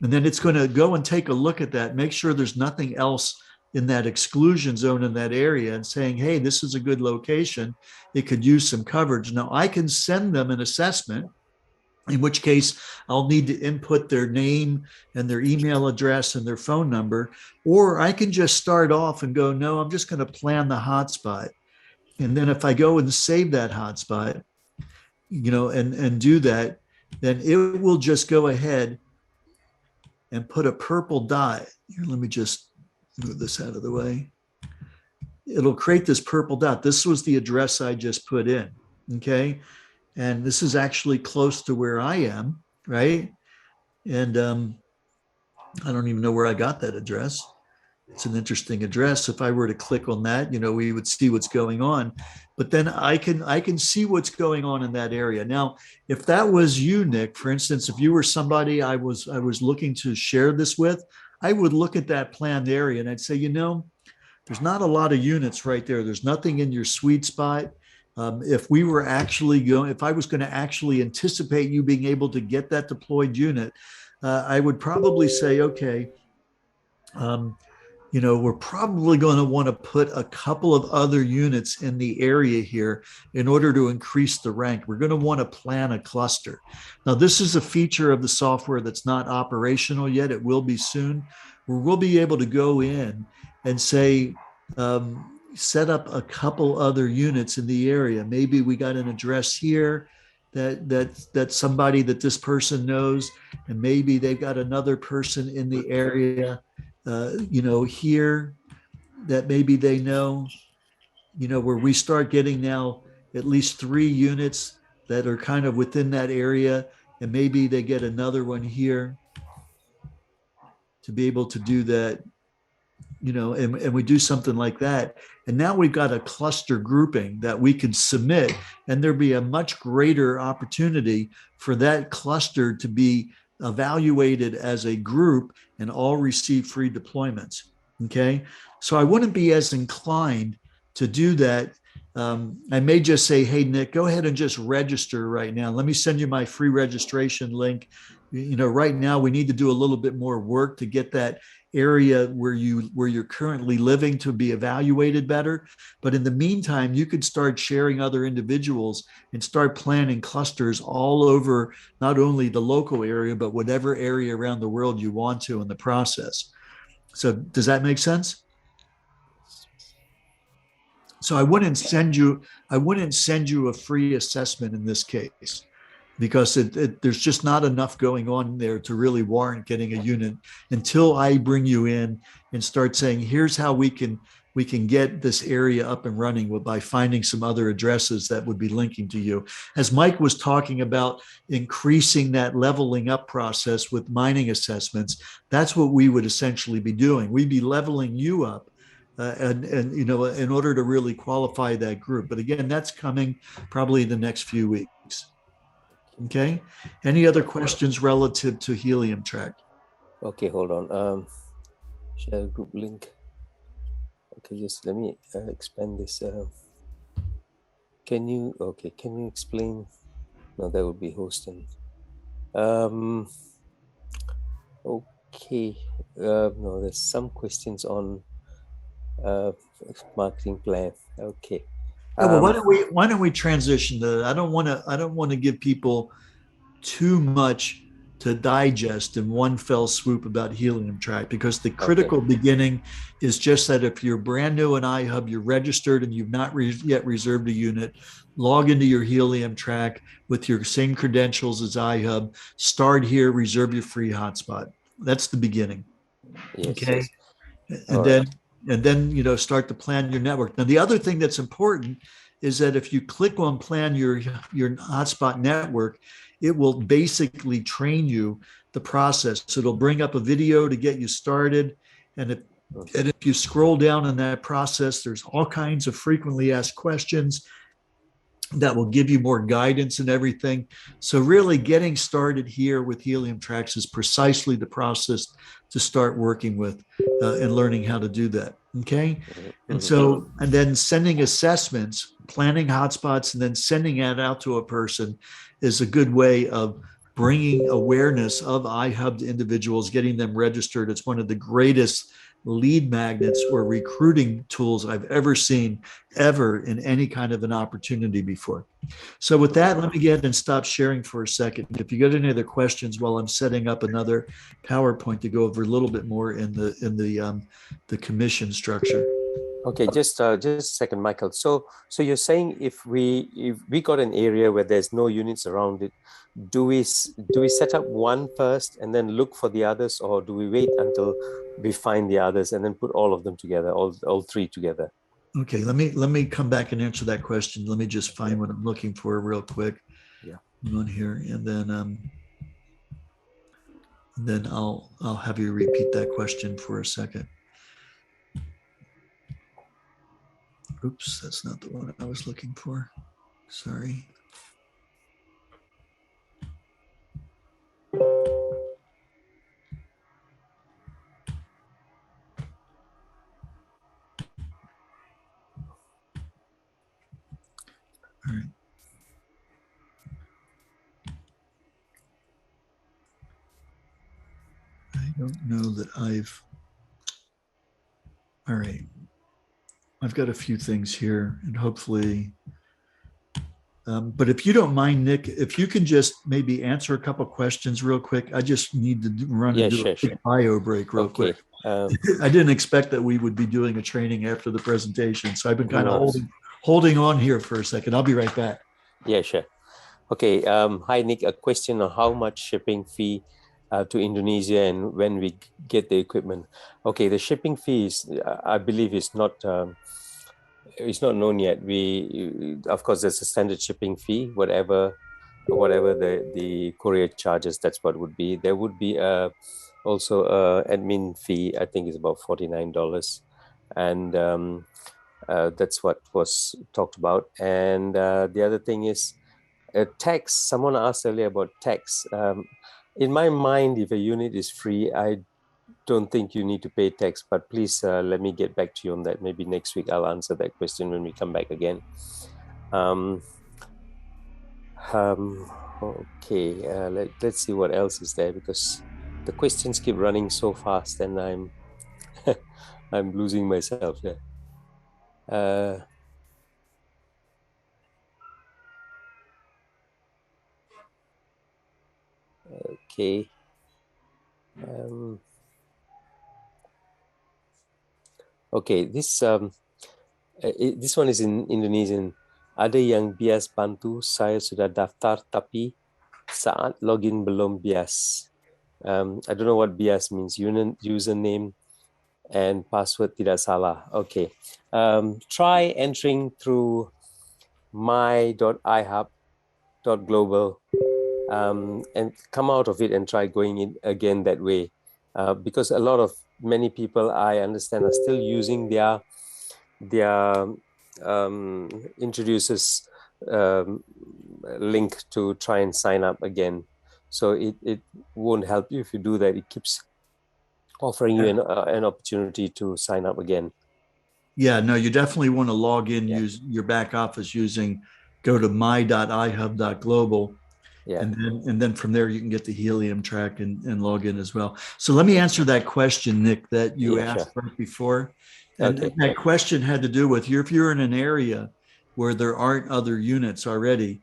And then it's going to go and take a look at that, make sure there's nothing else in that exclusion zone in that area, and saying, hey, this is a good location. It could use some coverage. Now I can send them an assessment, in which case I'll need to input their name and their email address and their phone number, or I can just start off and go, no, I'm just going to plan the hotspot. And then if I go and save that hotspot, and do that, then it will just go ahead and put a purple dot. Here, let me just move this out of the way. It'll create this purple dot. This was the address I just put in, okay? And this is actually close to where I am, right? And I don't even know where I got that address. It's an interesting address. If I were to click on that, we would see what's going on. But then I can see what's going on in that area. Now, if that was you, Nick, for instance, if you were somebody I was looking to share this with, I would look at that planned area and I'd say, there's not a lot of units right there. There's nothing in your sweet spot. If I was going to actually anticipate you being able to get that deployed unit, I would probably say, okay, we're probably going to want to put a couple of other units in the area here in order to increase the rank. We're going to want to plan a cluster. Now, this is a feature of the software that's not operational yet. It will be soon, where we'll be able to go in and say, set up a couple other units in the area. Maybe we got an address here that somebody that this person knows, and maybe they've got another person in the area here that maybe they know, where we start getting now at least 3 units that are kind of within that area, and maybe they get another one here to be able to do that, and we do something like that. And now we've got a cluster grouping that we can submit, and there'll be a much greater opportunity for that cluster to be evaluated as a group and all receive free deployments. Okay. So I wouldn't be as inclined to do that. I may just say, hey, Nick, go ahead and just register right now. Let me send you my free registration link. Right now we need to do a little bit more work to get that area where you're currently living to be evaluated better. But in the meantime, you could start sharing other individuals and start planning clusters all over, not only the local area, but whatever area around the world you want to in the process. So does that make sense? So I wouldn't send you a free assessment in this case, because there's just not enough going on there to really warrant getting a unit until I bring you in and start saying, here's how we can get this area up and running by finding some other addresses that would be linking to you. As Mike was talking about increasing that leveling up process with mining assessments, that's what we would essentially be doing. We'd be leveling you up and in order to really qualify that group. But again, that's coming probably in the next few weeks. Okay. Any other questions relative to Helium Track? Okay, hold on. Share group link. Okay, just let me expand this. Can you explain? No, that would be hosting. Okay. No, there's some questions on marketing plan. Okay. Well, why don't we transition to that? I don't want to give people too much to digest in one fell swoop about Helium Track, because the critical beginning is just that if you're brand new in Ihub, you're registered and you've not yet reserved a unit, log into your Helium Track with your same credentials as Ihub, start here, reserve your free hotspot. That's the beginning. Yes, okay. Yes. And then start to plan your network. Now, the other thing that's important is that if you click on plan your hotspot network, it will basically train you the process. So it'll bring up a video to get you started. And if you scroll down in that process, there's all kinds of frequently asked questions that will give you more guidance and everything. So really getting started here with Helium Tracks is precisely the process to start working with and learning how to do that. Okay. And then sending assessments planning hotspots and then sending it out to a person is a good way of bringing awareness of Ihub to individuals, getting them registered. It's one of the greatest lead magnets or recruiting tools I've ever seen ever in any kind of an opportunity before. So with that, let me get ahead and stop sharing for a second. If you got any other questions while I'm setting up another PowerPoint to go over a little bit more in the commission structure. Okay, just a second, Michael. So you're saying if we got an area where there's no units around it, do we set up one first and then look for the others, or do we wait until we find the others and then put all of them together, all three together? Okay, let me come back and answer that question. Let me just find what I'm looking for real quick. Yeah. On here, and then I'll have you repeat that question for a second. Oops, that's not the one I was looking for. Sorry. All right. I don't know that all right. I've got a few things here and hopefully, but if you don't mind, Nick, if you can just maybe answer a couple questions real quick. I just need to run and do a quick bio break real quick. I didn't expect that we would be doing a training after the presentation. So I've been kind of holding on here for a second. I'll be right back. Yeah, sure. Okay. Hi, Nick. A question on how much shipping fee to Indonesia and when we get the equipment. Okay, the shipping fee is, I believe, is not known yet. Of course, there's a standard shipping fee, whatever the courier charges. That's what would be. There would be also admin fee. I think is about $49, and that's what was talked about. And the other thing is tax. Someone asked earlier about tax. In my mind, if a unit is free, I don't think you need to pay tax, but please let me get back to you on that. Maybe next week I'll answer that question when we come back again. Okay, let's see what else is there, because the questions keep running so fast and I'm I'm losing myself there. Okay. Okay, this one is in Indonesian. Ada yang bias bantu, saya sudah daftar tapi saat login belum bias. I don't know what bias means. Username and password tidak salah. Okay. Try entering through my.ihub.global and come out of it and try going in again that way. Because many people, I understand, are still using their introduces link to try and sign up again. So it won't help you if you do that. It keeps offering you an opportunity to sign up again. Yeah, no, you definitely want to log in, use your back office go to my.ihub.global. Yeah. And then from there, you can get the Helium Track and log in as well. So let me answer that question, Nick, that you asked right before. And that question had to do with if you're in an area where there aren't other units already.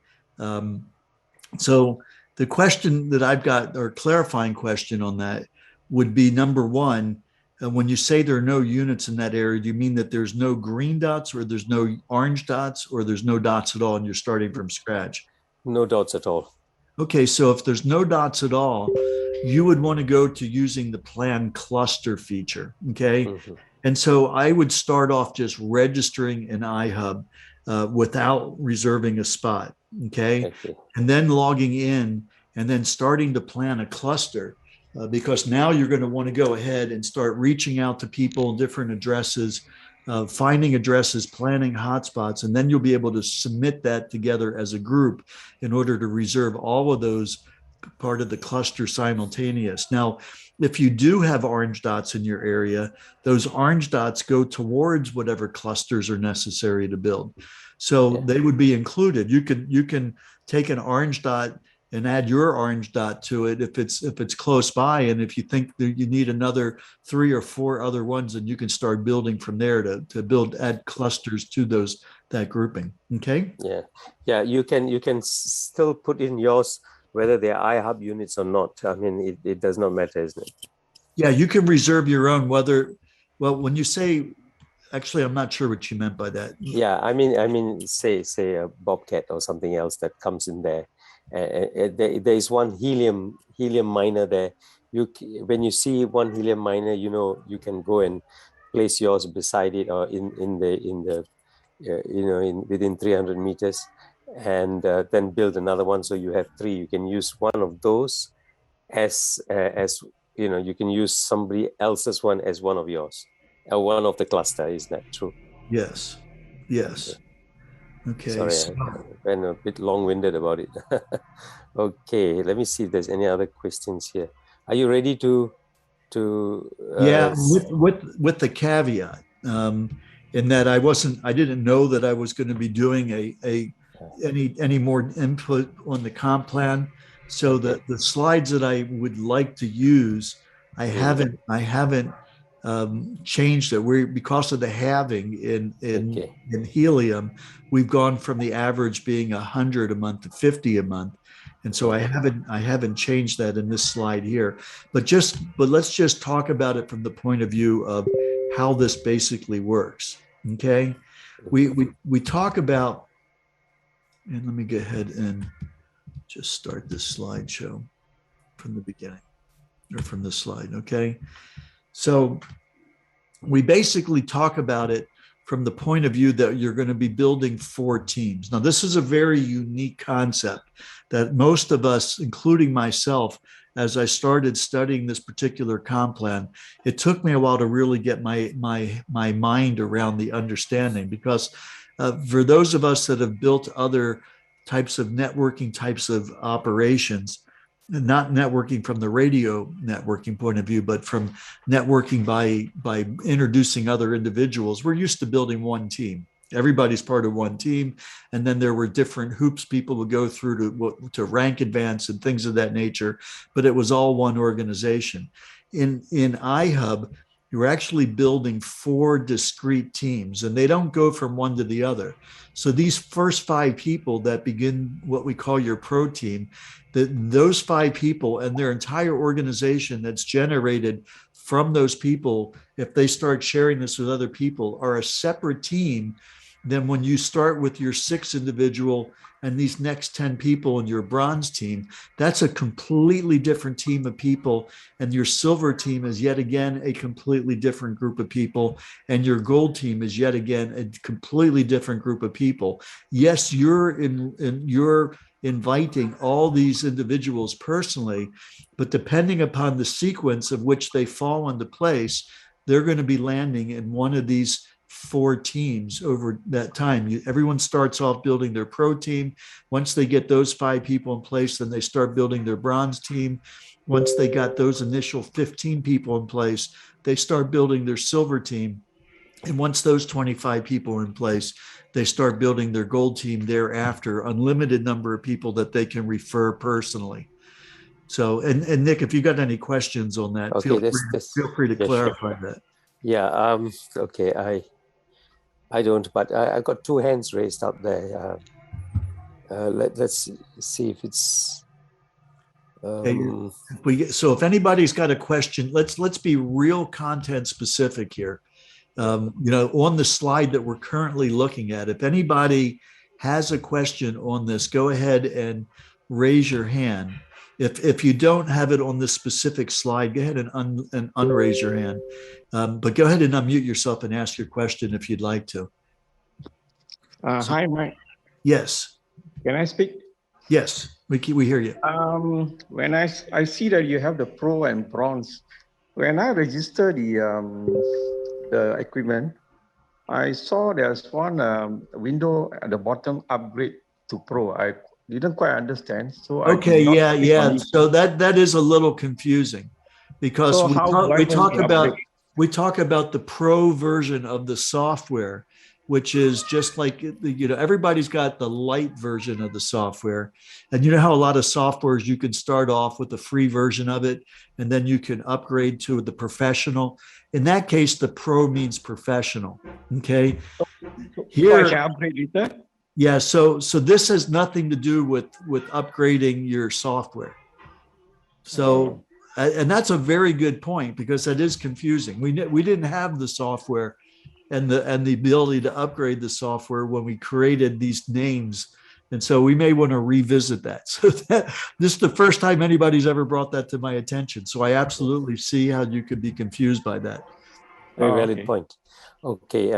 So the question that I've got, or clarifying question on that, would be number one, when you say there are no units in that area, do you mean that there's no green dots, or there's no orange dots, or there's no dots at all and you're starting from scratch? No dots at all. Okay, so if there's no dots at all, you would want to go to using the plan cluster feature, okay? Mm-hmm. And so I would start off just registering an Ihub without reserving a spot, okay? And then logging in and then starting to plan a cluster because now you're going to want to go ahead and start reaching out to people, different addresses, finding addresses, planning hotspots, and then you'll be able to submit that together as a group in order to reserve all of those part of the cluster simultaneous. Now, if you do have orange dots in your area, those orange dots go towards whatever clusters are necessary to build. So Yeah. they would be included. You can take an orange dot and add your orange dot to it if it's close by, and if you think that you need another 3 or 4 other ones, then you can start building from there to add clusters to that grouping. Okay. Yeah. You can still put in yours whether they're Ihub units or not. I mean, it does not matter, isn't it? Yeah, you can reserve your own. Well, when you say, actually, I'm not sure what you meant by that. Yeah, I mean, say a Bobcat or something else that comes in there. There is one helium miner there. When you see one helium miner, you can go and place yours beside it or in the within 300 meters, and then build another one. So you have 3. You can use one of those as you can use somebody else's one as one of yours, one of the cluster. Is that true? Yes. Okay. Sorry, I've been a bit long-winded about it. Okay, let me see if there's any other questions here. Are you ready to? Yeah, with the caveat, in that I didn't know that I was going to be doing any more input on the comp plan. So the slides that I would like to use, I haven't changed it. Because of the halving in Helium, we've gone from the average being 100 a month to 50 a month. And so I haven't changed that in this slide here, but let's just talk about it from the point of view of how this basically works. Okay. We talk about, and let me go ahead and just start this slideshow from the beginning, or from this slide. Okay. So we basically talk about it from the point of view that you're going to be building 4 teams. Now, this is a very unique concept that most of us, including myself, as I started studying this particular comp plan, it took me a while to really get my mind around the understanding, because for those of us that have built other types of networking types of operations, not networking from the radio networking point of view, but from networking by introducing other individuals, we're used to building one team. Everybody's part of one team. And then there were different hoops people would go through to rank advance and things of that nature, but it was all one organization. In Ihub, you're actually building 4 discrete teams, and they don't go from one to the other. So these first 5 people that begin what we call your pro team, those 5 people and their entire organization that's generated from those people, if they start sharing this with other people, are a separate team than when you start with your 6 individual and these next 10 people in your bronze team. That's a completely different team of people. And your silver team is yet again a completely different group of people. And your gold team is yet again a completely different group of people. Yes, you're inviting all these individuals personally, but depending upon the sequence of which they fall into place, they're going to be landing in one of these 4 teams over that time. Everyone starts off building their pro team. Once they get those 5 people in place, then they start building their bronze team. Once they got those initial 15 people in place, they start building their silver team. And once those 25 people are in place, they start building their gold team thereafter, unlimited number of people that they can refer personally. So, and Nick, if you got any questions on that, okay, feel free to clarify that. Yeah. Okay. I don't, but I got 2 hands raised up there. Let's see if it's. So if anybody's got a question, let's be real content specific here. On the slide that we're currently looking at, if anybody has a question on this, go ahead and raise your hand. If you don't have it on this specific slide, go ahead and unraise your hand. But go ahead and unmute yourself and ask your question if you'd like to. Hi, Mike. Yes. Can I speak? Yes, we hear you. When I see that you have the pro and bronze, when I register the equipment, I saw there's one window at the bottom, upgrade to pro. I didn't quite understand. So okay, yeah. So that is a little confusing, because we talk about the pro version of the software, which is just like, everybody's got the light version of the software. And you know how a lot of softwares, you can start off with the free version of it, and then you can upgrade to the professional. In that case, the pro means professional. Okay. Here, I can upgrade later? Yeah, so this has nothing to do with upgrading your software. So, and that's a very good point, because that is confusing. We didn't have the software and the ability to upgrade the software when we created these names, and so we may want to revisit that. So this is the first time anybody's ever brought that to my attention. So I absolutely see how you could be confused by that. Very valid point. Okay,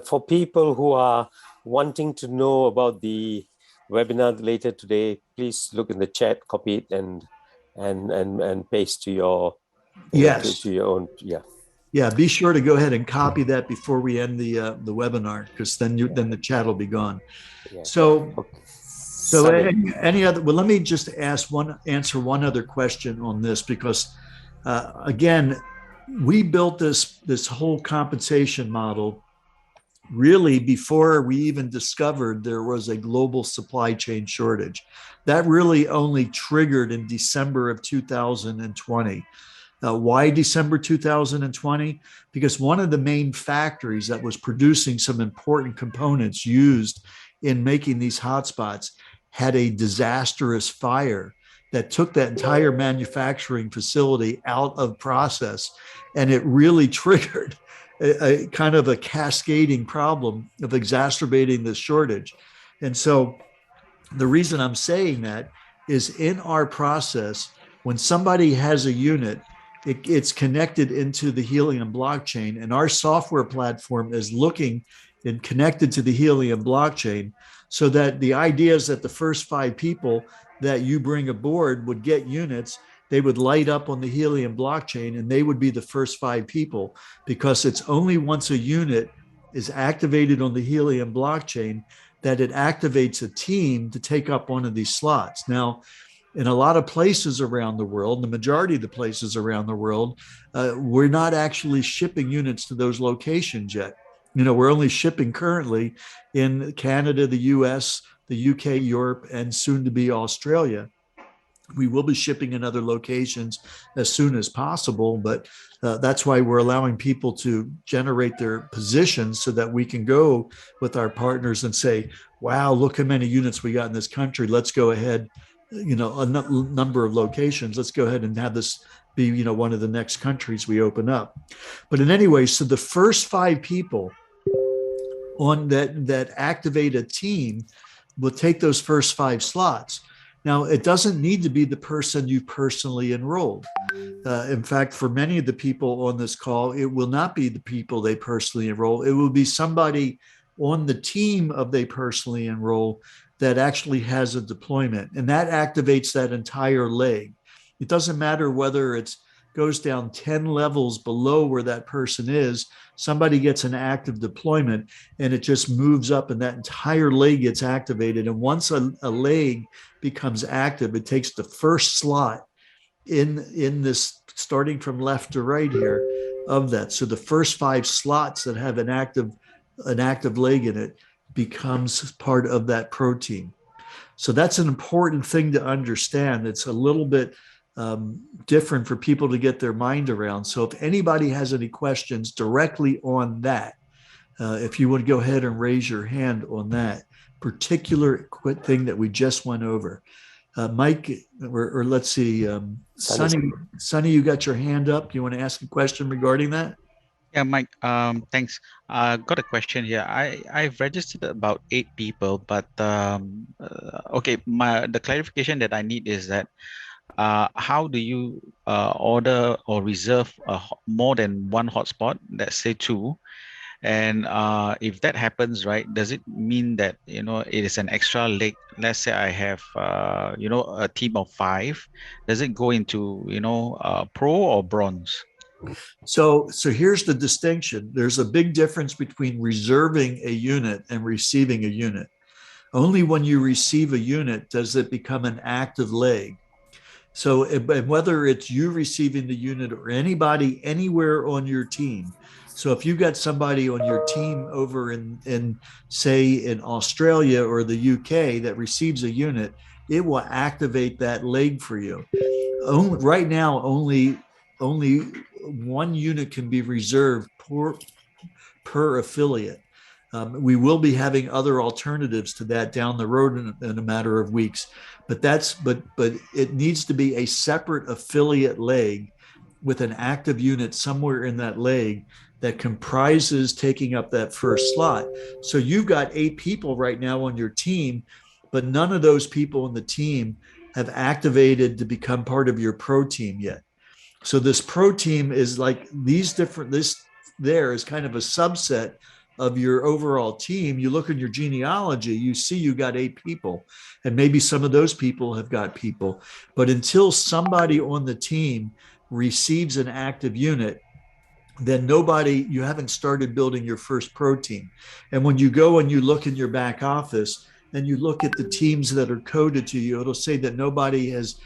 for people who are wanting to know about the webinar later today, please look in the chat, copy it, and paste to your to your own. Yeah, be sure to go ahead and copy that before we end the webinar, because then the chat will be gone. Yeah. So any other? Well, let me just answer one other question on this, because again, we built this whole compensation model really before we even discovered there was a global supply chain shortage. That really only triggered in December of 2020. Why December 2020? Because one of the main factories that was producing some important components used in making these hotspots had a disastrous fire that took that entire manufacturing facility out of process. And it really triggered a kind of a cascading problem of exacerbating this shortage. And so the reason I'm saying that is, in our process, when somebody has a unit, it's connected into the Helium blockchain, and our software platform is looking and connected to the Helium blockchain, so that the idea is that the first 5 people that you bring aboard would get units. They would light up on the Helium blockchain, and they would be the first 5 people, because it's only once a unit is activated on the Helium blockchain that it activates a team to take up one of these slots. Now, in a lot of places around the world, the majority of the places around the world, we're not actually shipping units to those locations yet. We're only shipping currently in Canada, the US, the UK, Europe, and soon to be Australia. We will be shipping in other locations as soon as possible, but that's why we're allowing people to generate their positions, so that we can go with our partners and say, wow, look how many units we got in this country. Let's go ahead, a number of locations. Let's go ahead and have this be, one of the next countries we open up. But in any way, so the first 5 people on that activate a team will take those first 5 slots. Now, it doesn't need to be the person you personally enrolled. In fact, for many of the people on this call, it will not be the people they personally enroll. It will be somebody on the team of they personally enroll that actually has a deployment, and that activates that entire leg. It doesn't matter whether it goes down 10 levels below where that person is. Somebody gets an active deployment, and it just moves up, and that entire leg gets activated. And once a leg becomes active, it takes the first slot in this, starting from left to right here, of that. So the first 5 slots that have an active leg in it becomes part of that pro team. So that's an important thing to understand. It's a little bit different for people to get their mind around. So if anybody has any questions directly on that, if you would go ahead and raise your hand on that particular thing that we just went over. Mike, or let's see, Sonny, you got your hand up. You want to ask a question regarding that? Yeah, Mike, thanks. Got a question here. I've registered about 8 people, but okay, the clarification that I need is that how do you order or reserve more than one hotspot, let's say 2? And if that happens, right, does it mean that, it is an extra leg? Let's say I have, a team of 5. Does it go into, pro or bronze? So here's the distinction. There's a big difference between reserving a unit and receiving a unit. Only when you receive a unit does it become an active leg. So whether it's you receiving the unit or anybody anywhere on your team. So if you've got somebody on your team over in say in Australia or the UK that receives a unit, it will activate that leg for you. Right now, only one unit can be reserved per affiliate. We will be having other alternatives to that down the road in a matter of weeks, but it needs to be a separate affiliate leg with an active unit somewhere in that leg that comprises taking up that first slot. So you've got 8 people right now on your team, but none of those people in the team have activated to become part of your pro team yet. So this pro team is like this there is kind of a subset of your overall team. You look in your genealogy, you see you got 8 people, and maybe some of those people have got people. But until somebody on the team receives an active unit, then you haven't started building your first pro team. And when you go and you look in your back office and you look at the teams that are coded to you, it'll say that nobody has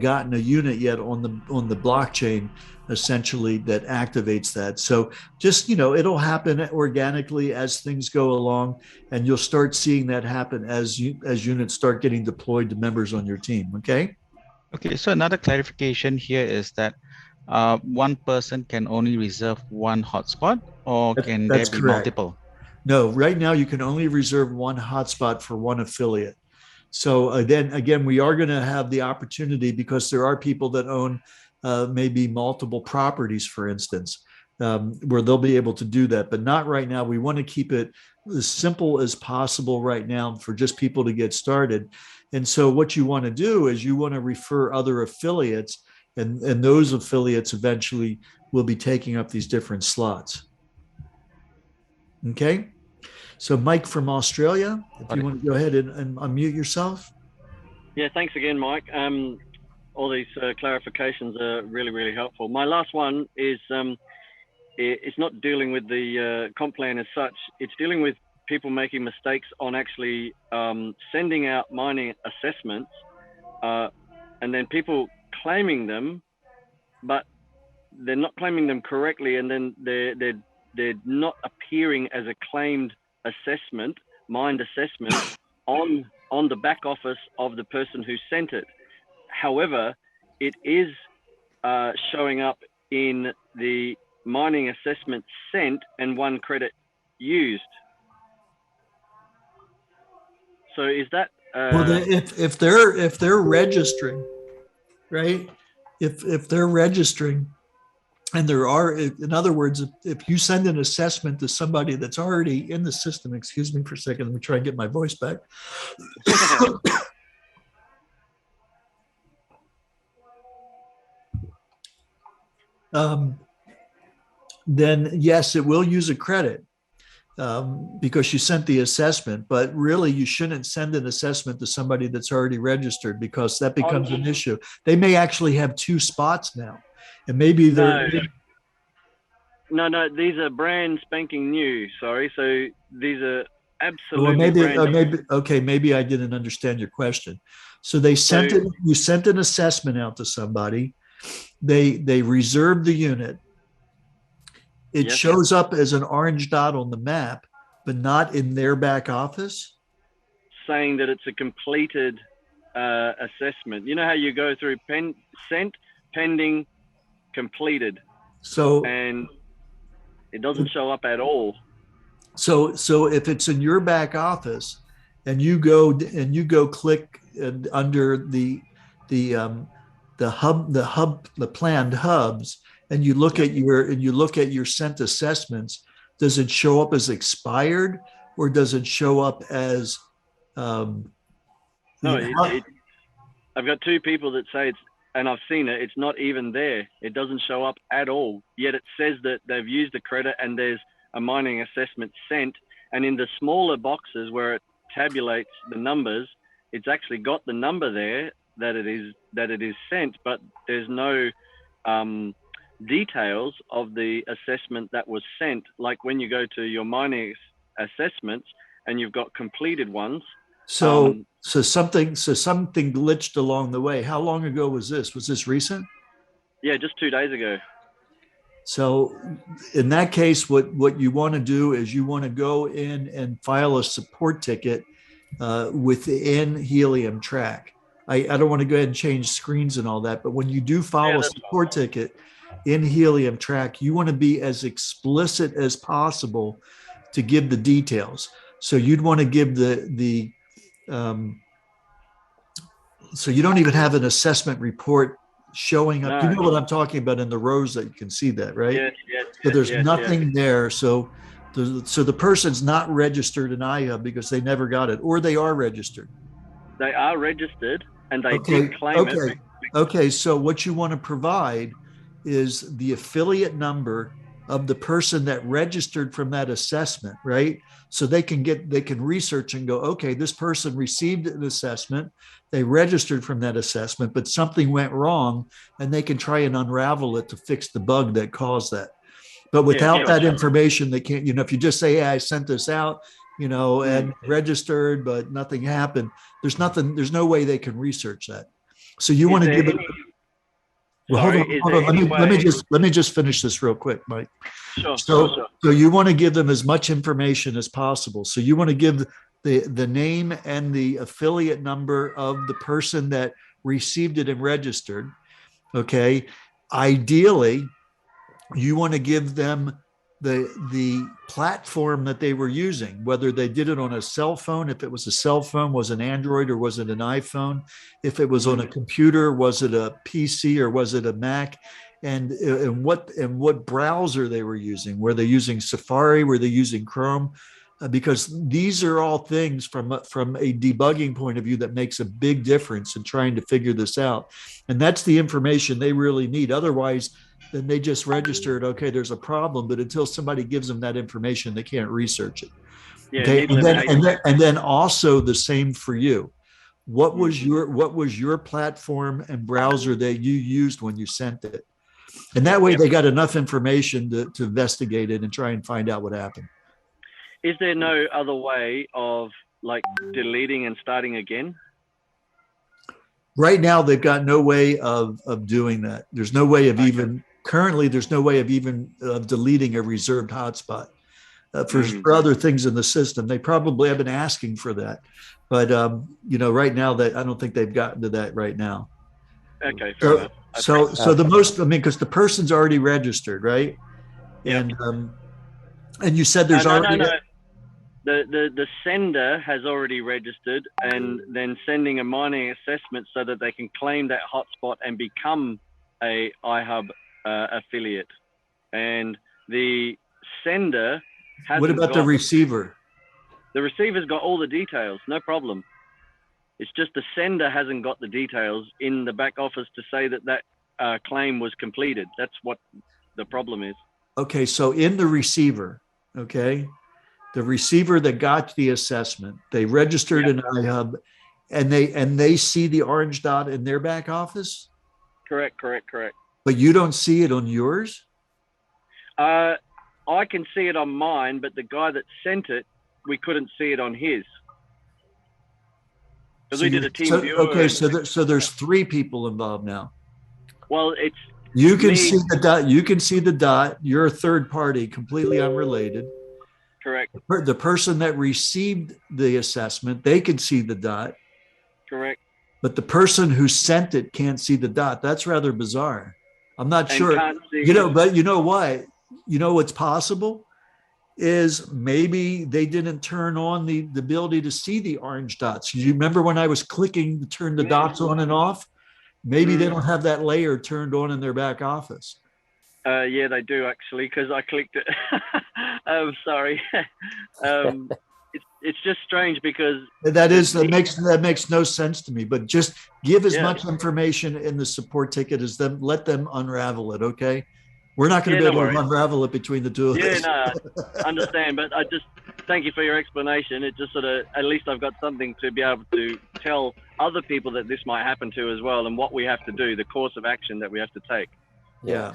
gotten a unit yet on the blockchain, essentially, that activates that. So just, it'll happen organically as things go along, and you'll start seeing that happen as units start getting deployed to members on your team. Okay. Okay. So another clarification here is that one person can only reserve one hotspot, or can there be multiple? No, right now you can only reserve one hotspot for one affiliate. So then again, we are going to have the opportunity, because there are people that own maybe multiple properties, for instance, where they'll be able to do that, but not right now. We want to keep it as simple as possible right now for just people to get started. And so what you want to do is you want to refer other affiliates, and those affiliates eventually will be taking up these different slots. Okay. So Mike from Australia, if you want to go ahead and unmute yourself. Yeah, thanks again, Mike. All these clarifications are really, really helpful. My last one is, it's not dealing with the comp plan as such. It's dealing with people making mistakes on actually sending out mining assessments, and then people claiming them, but they're not claiming them correctly, and then they're not appearing as a claimed assessment, mined assessment, on the back office of the person who sent it. However, it is showing up in the mining assessment sent and 1 credit used. So is that well, if they're registering, right? If they're registering, and there are, in other words, if you send an assessment to somebody that's already in the system, excuse me for a second, let me try and get my voice back. Then yes, it will use a credit because you sent the assessment, but really you shouldn't send an assessment to somebody that's already registered, because that becomes an issue. They may actually have 2 spots now, and maybe they're... No, these are brand spanking new. Sorry, so these are absolutely maybe I didn't understand your question. So you sent an assessment out to somebody. They reserved the unit. It shows up as an orange dot on the map, but not in their back office, saying that it's a completed assessment. You know how you go through sent, pending, completed. And it doesn't show up at all. So if it's in your back office, and you go click under the planned hubs, and you look at your sent assessments, does it show up as expired, or does it show up as no? I've got 2 people that say it's, and I've seen it, it's not even there. It doesn't show up at all. Yet it says that they've used the credit and there's a mining assessment sent. And in the smaller boxes where it tabulates the numbers, it's actually got the number there that it is sent, but there's no details of the assessment that was sent. Like when you go to your mining assessments and you've got completed ones. So something glitched along the way. How long ago was this? Was this recent? Yeah, just 2 days ago. So in that case, what you want to do is you want to go in and file a support ticket within Helium Track. I don't want to go ahead and change screens and all that, but when you do file a support ticket in Helium Track, you want to be as explicit as possible to give the details. So you'd want to give so you don't even have an assessment report showing up. No. You know what I'm talking about in the rows that you can see that, right? Yes, so there's nothing there. So the person's not registered in Ihub because they never got it, or they are registered. They are registered and they did claim it. Okay, so what you want to provide is the affiliate number of the person that registered from that assessment, right? So they can research and go, okay, this person received an assessment, they registered from that assessment, but something went wrong, and they can try and unravel it to fix the bug that caused that. But without that information, they can't, if you just say, hey, I sent this out, and registered, but nothing happened, there's no way they can research that. So you want to give it. Well, hold on. Let me just finish this real quick, Mike. Sure. So you want to give them as much information as possible. So you want to give the name and the affiliate number of the person that received it and registered. Okay. Ideally, you want to give them the platform that they were using, whether they did it on a cell phone, if it was a cell phone, was it an Android or was it an iPhone? If it was on a computer, was it a PC or was it a Mac? And what browser they were using. Were they using Safari? Were they using Chrome? Because these are all things from a debugging point of view that makes a big difference in trying to figure this out. And that's the information they really need. Otherwise, then they just registered, okay, there's a problem, but until somebody gives them that information, they can't research it. Yeah, okay, and then also the same for you. What was your platform and browser that you used when you sent it? And that way they got enough information to investigate it and try and find out what happened. Is there no other way of like deleting and starting again? Right now, they've got no way of doing that. There's no way of currently, there's no way of even deleting a reserved hotspot. For other things in the system, they probably have been asking for that. But, right now, I don't think they've gotten to that right now. Okay, fair enough. So because the person's already registered, right? Yep. And you said there's already... No. The sender has already registered and then sending a mining assessment so that they can claim that hotspot and become a Ihub affiliate. And the sender hasn't. What about the receiver? The receiver's got all the details, no problem. It's just the sender hasn't got the details in the back office to say that claim was completed. That's what the problem is. Okay, so in the receiver, the receiver that got the assessment, they registered in Ihub, and they see the orange dot in their back office? Correct. But you don't see it on yours? I can see it on mine, but the guy that sent it, we couldn't see it on his. Because we did a team view. Okay, so there's 3 people involved now. Well, you can see the dot. You can see the dot. You're a third party, completely unrelated. Correct. The person that received the assessment, they can see the dot. Correct. But the person who sent it can't see the dot. That's rather bizarre. I'm not sure. But you know what? You know what's possible is maybe they didn't turn on the ability to see the orange dots. You remember when I was clicking to turn the dots on and off? Maybe they don't have that layer turned on in their back office. Yeah, they do actually, because I clicked it. I'm sorry. It's just strange because that makes no sense to me. But just give as much information in the support ticket as them. Let them unravel it. Okay, we're not going to be able to unravel it between the two of us. Yeah, no, I understand. But I just thank you for your explanation. It just sort of, at least I've got something to be able to tell other people that this might happen to as well, and what we have to do, the course of action that we have to take. Yeah.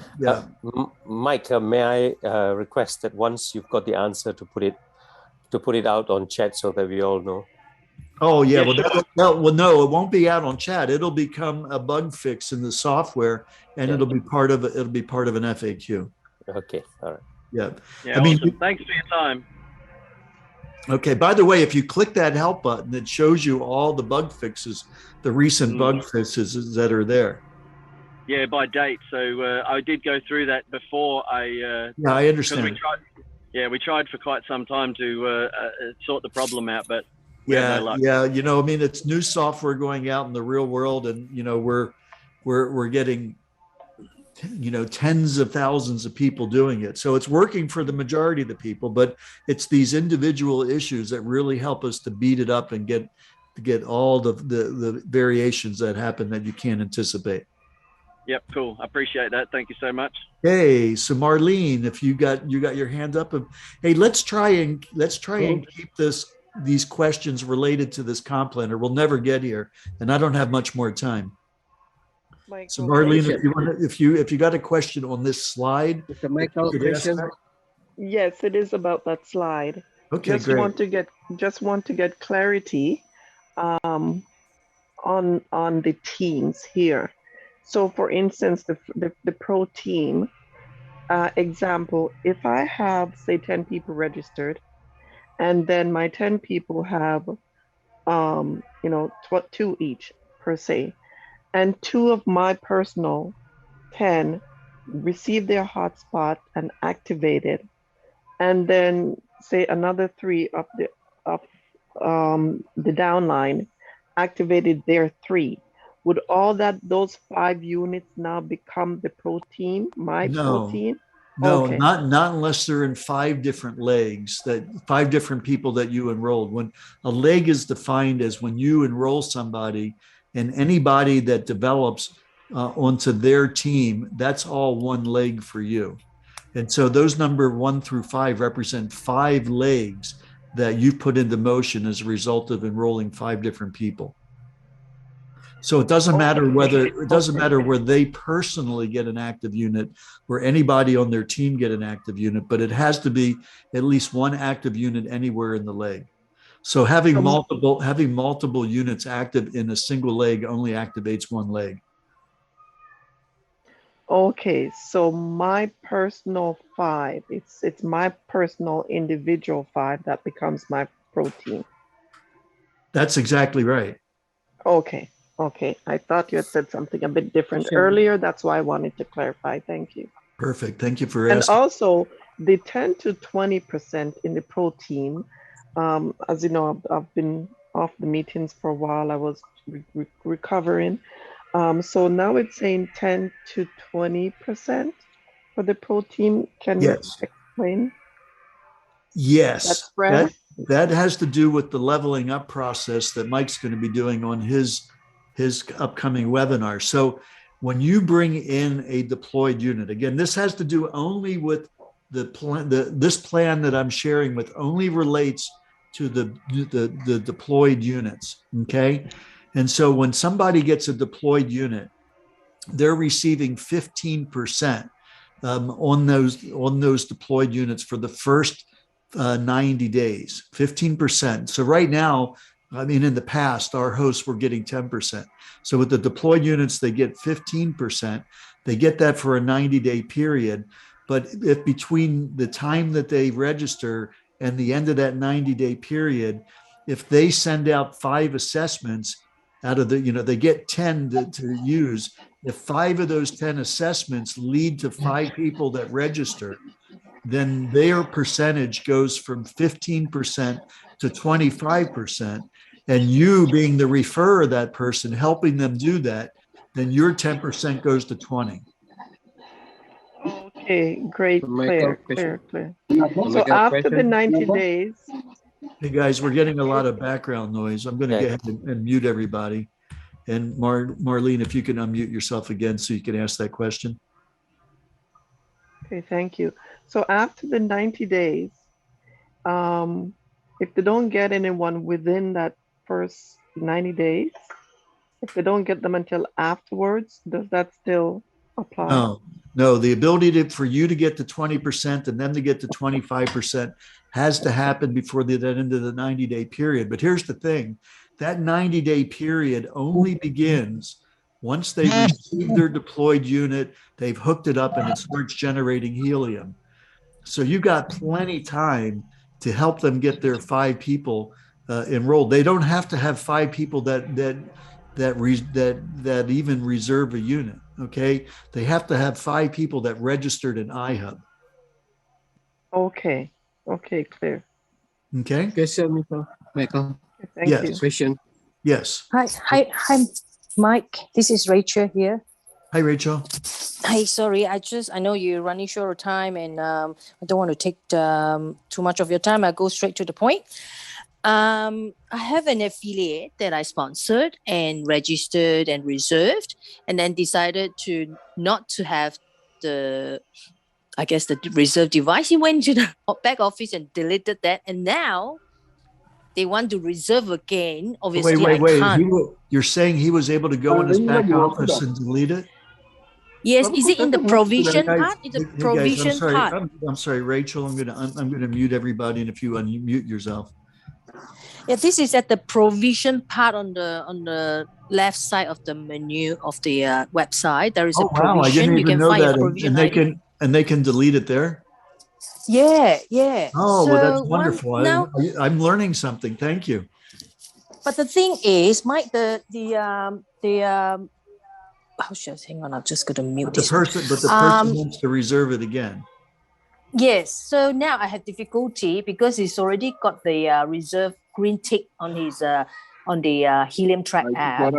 Mike, may I request that once you've got the answer to put it out on chat so that we all know? Oh yeah, no, it won't be out on chat. It'll become a bug fix in the software, and it'll be part of an FAQ. Okay. All right. Yeah. Yeah, I mean, awesome. Thanks for your time. okay. By the way, if you click that help button, it shows you all the bug fixes, the recent bug fixes that are there. Yeah, by date. So I did go through that before yeah, I understand. We tried for quite some time to sort the problem out, but we had no luck. Yeah. You know, I mean, it's new software going out in the real world, and you know, we're getting, you know, tens of thousands of people doing it. So it's working for the majority of the people, but it's these individual issues that really help us to beat it up and get all the variations that happen that you can't anticipate. Yep, cool. I appreciate that. Thank you so much. Hey, so Marlene, if you got your hand up, hey, let's try and keep these questions related to this comp planner. We'll never get here, and I don't have much more time. Michael, So Marlene, if you got a question on this slide, Michael, yes, it is about that slide. Okay, just great. want to get clarity on the teams here. So for instance, the pro team example, if I have say 10 people registered, and then my 10 people have you know, 2 each per se, and 2 of my personal 10 receive their hotspot and activated, and then say another 3 of the downline activated their 3. Would all those 5 units now become the pro team, pro team? No, okay. not unless they're in 5 different legs, that 5 different people that you enrolled. When a leg is defined as when you enroll somebody, and anybody that develops onto their team, that's all one leg for you. And so those number 1 through 5 represent 5 legs that you've put into motion as a result of enrolling 5 different people. So it doesn't matter where they personally get an active unit or anybody on their team get an active unit, but it has to be at least 1 active unit anywhere in the leg. So having multiple units active in a single leg only activates 1 leg. Okay, so my personal 5, it's my personal individual 5 that becomes my pro team. That's exactly right. Okay. Okay, I thought you had said something a bit different earlier. That's why I wanted to clarify. Thank you. Perfect. Thank you for asking. And also, the 10 to 20% in the pro team, as you know, I've been off the meetings for a while. I was recovering. So now it's saying 10 to 20% for the pro team. Can you explain? Yes. That has to do with the leveling up process that Mike's going to be doing on his upcoming webinar. So when you bring in a deployed unit, again, this has to do only with the plan. This plan that I'm sharing with only relates to the deployed units. Okay. And so when somebody gets a deployed unit, they're receiving 15% on those deployed units for the first 90 days, 15%. So right now, I mean, in the past, our hosts were getting 10%. So with the deployed units, they get 15%. They get that for a 90-day period. But if between the time that they register and the end of that 90-day period, if they send out 5 assessments out of they get 10 to use. If 5 of those 10 assessments lead to 5 people that register, then their percentage goes from 15% to 25%. And you being the referrer of that person, helping them do that, then your 10% goes to 20. Okay, great, clear. So after the 90 days. Hey guys, we're getting a lot of background noise. I'm going to go ahead and mute everybody. And Marlene, if you can unmute yourself again so you can ask that question. Okay, thank you. So after the 90 days, if they don't get anyone within that first 90 days, if they don't get them until afterwards, does that still apply? No, the ability for you to get to 20% and them to get to 25% has to happen before the end of the 90-day period. But here's the thing, that 90-day period only begins Once they receive their deployed unit, they've hooked it up and it starts generating helium. So you got plenty time to help them get their 5 people enrolled. They don't have to have 5 people that even reserve a unit. Okay, they have to have 5 people that registered in Ihub. Okay. Okay, clear. Okay. Question, Mr. Michael. Thank Yes. you. Question. Yes. Hi, Mike. This is Rachel here. Hi, Rachel. Hi, sorry. I know you're running short of time, and I don't want to take too much of your time. I go straight to the point. I have an affiliate that I sponsored and registered and reserved, and then decided not to have the reserve device. He went to the back office and deleted that, and now they want to reserve again. Obviously, wait. I can't. You're saying he was able to go in his back office and delete it? Yes, is it in the provision part? In the provision part. I'm sorry, Rachel. I'm gonna mute everybody, and if you unmute yourself. Yeah, this is at the provision part on the left side of the menu of the website. There is a provision. Wow, I didn't even know that. And they can delete it there. Yeah. Oh, well, that's wonderful. I'm learning something. Thank you. But the thing is, Mike, hang on, I'm just going to mute this. But the person wants to reserve it again. Yes. So now I have difficulty because he's already got the reserve green tick on his on the Helium Track App.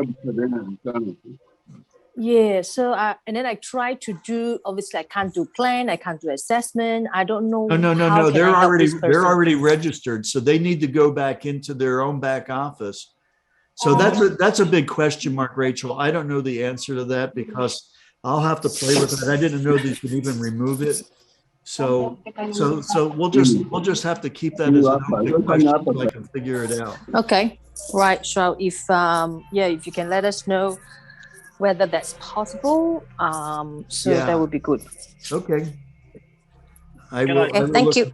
Yeah. So and then I try to do. Obviously, I can't do plan. I can't do assessment. I don't know. No. They're already registered, so they need to go back into their own back office. So that's a big question mark, Rachel. I don't know the answer to that because I'll have to play with it. I didn't know that you could even remove it. So we'll just have to keep that as an open question so I can figure it out. Okay, right. So if you can let us know whether that's possible, that would be good. Okay. I will thank you.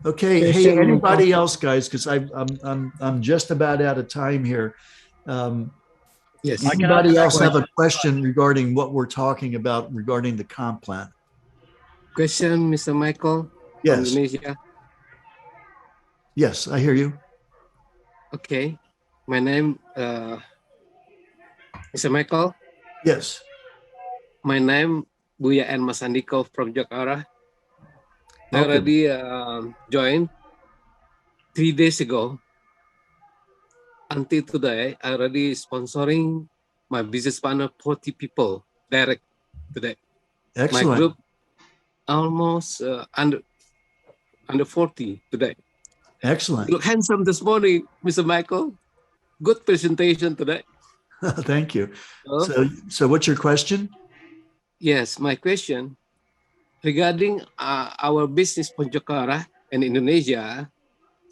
Okay. Hey, anybody else, guys? Because I'm just about out of time here. Yes. Anybody else have a question regarding what we're talking about regarding the comp plan? Question, Mr. Michael. Yes. Indonesia. Yes, I hear you. Okay. My name, Mr. Michael. Yes. My name, Buya and Masandiko from Jakarta. I already joined 3 days ago. Until today, I already sponsoring my business partner 40 people direct today. Excellent. My group almost under 40 today. Excellent. You look handsome this morning, Mr. Michael. Good presentation today. Thank you. So what's your question? Yes, my question regarding our business from Jakarta and Indonesia.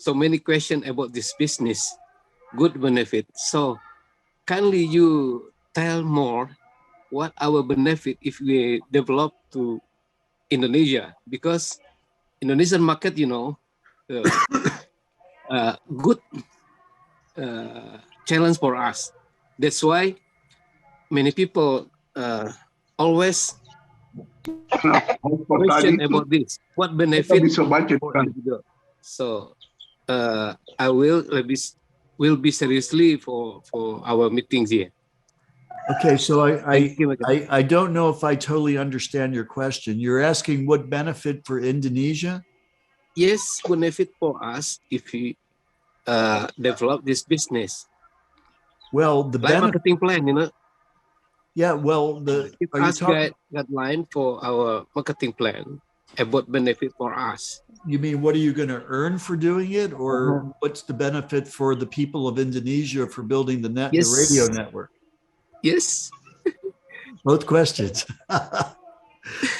So many questions about this business, good benefit. So kindly you tell more what our benefit if we develop to Indonesia, because Indonesian market, good challenge for us. That's why many people always question about this. What benefit for individual? So I will be seriously for our meetings here. Okay, so I don't know if I totally understand your question. You're asking what benefit for Indonesia? Yes, benefit for us if we develop this business. Well, the marketing plan, Yeah, well, guideline for our marketing plan about benefit for us. You mean what are you going to earn for doing it, or what's the benefit for the people of Indonesia for building the radio network? Yes. Both questions.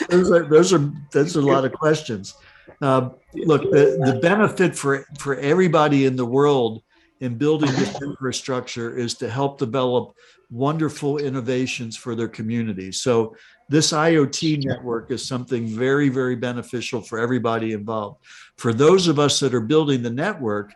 Those are a lot of questions. Look, the benefit for everybody in the world in building this infrastructure is to help develop wonderful innovations for their communities. So this IoT network is something very, very beneficial for everybody involved. For those of us that are building the network,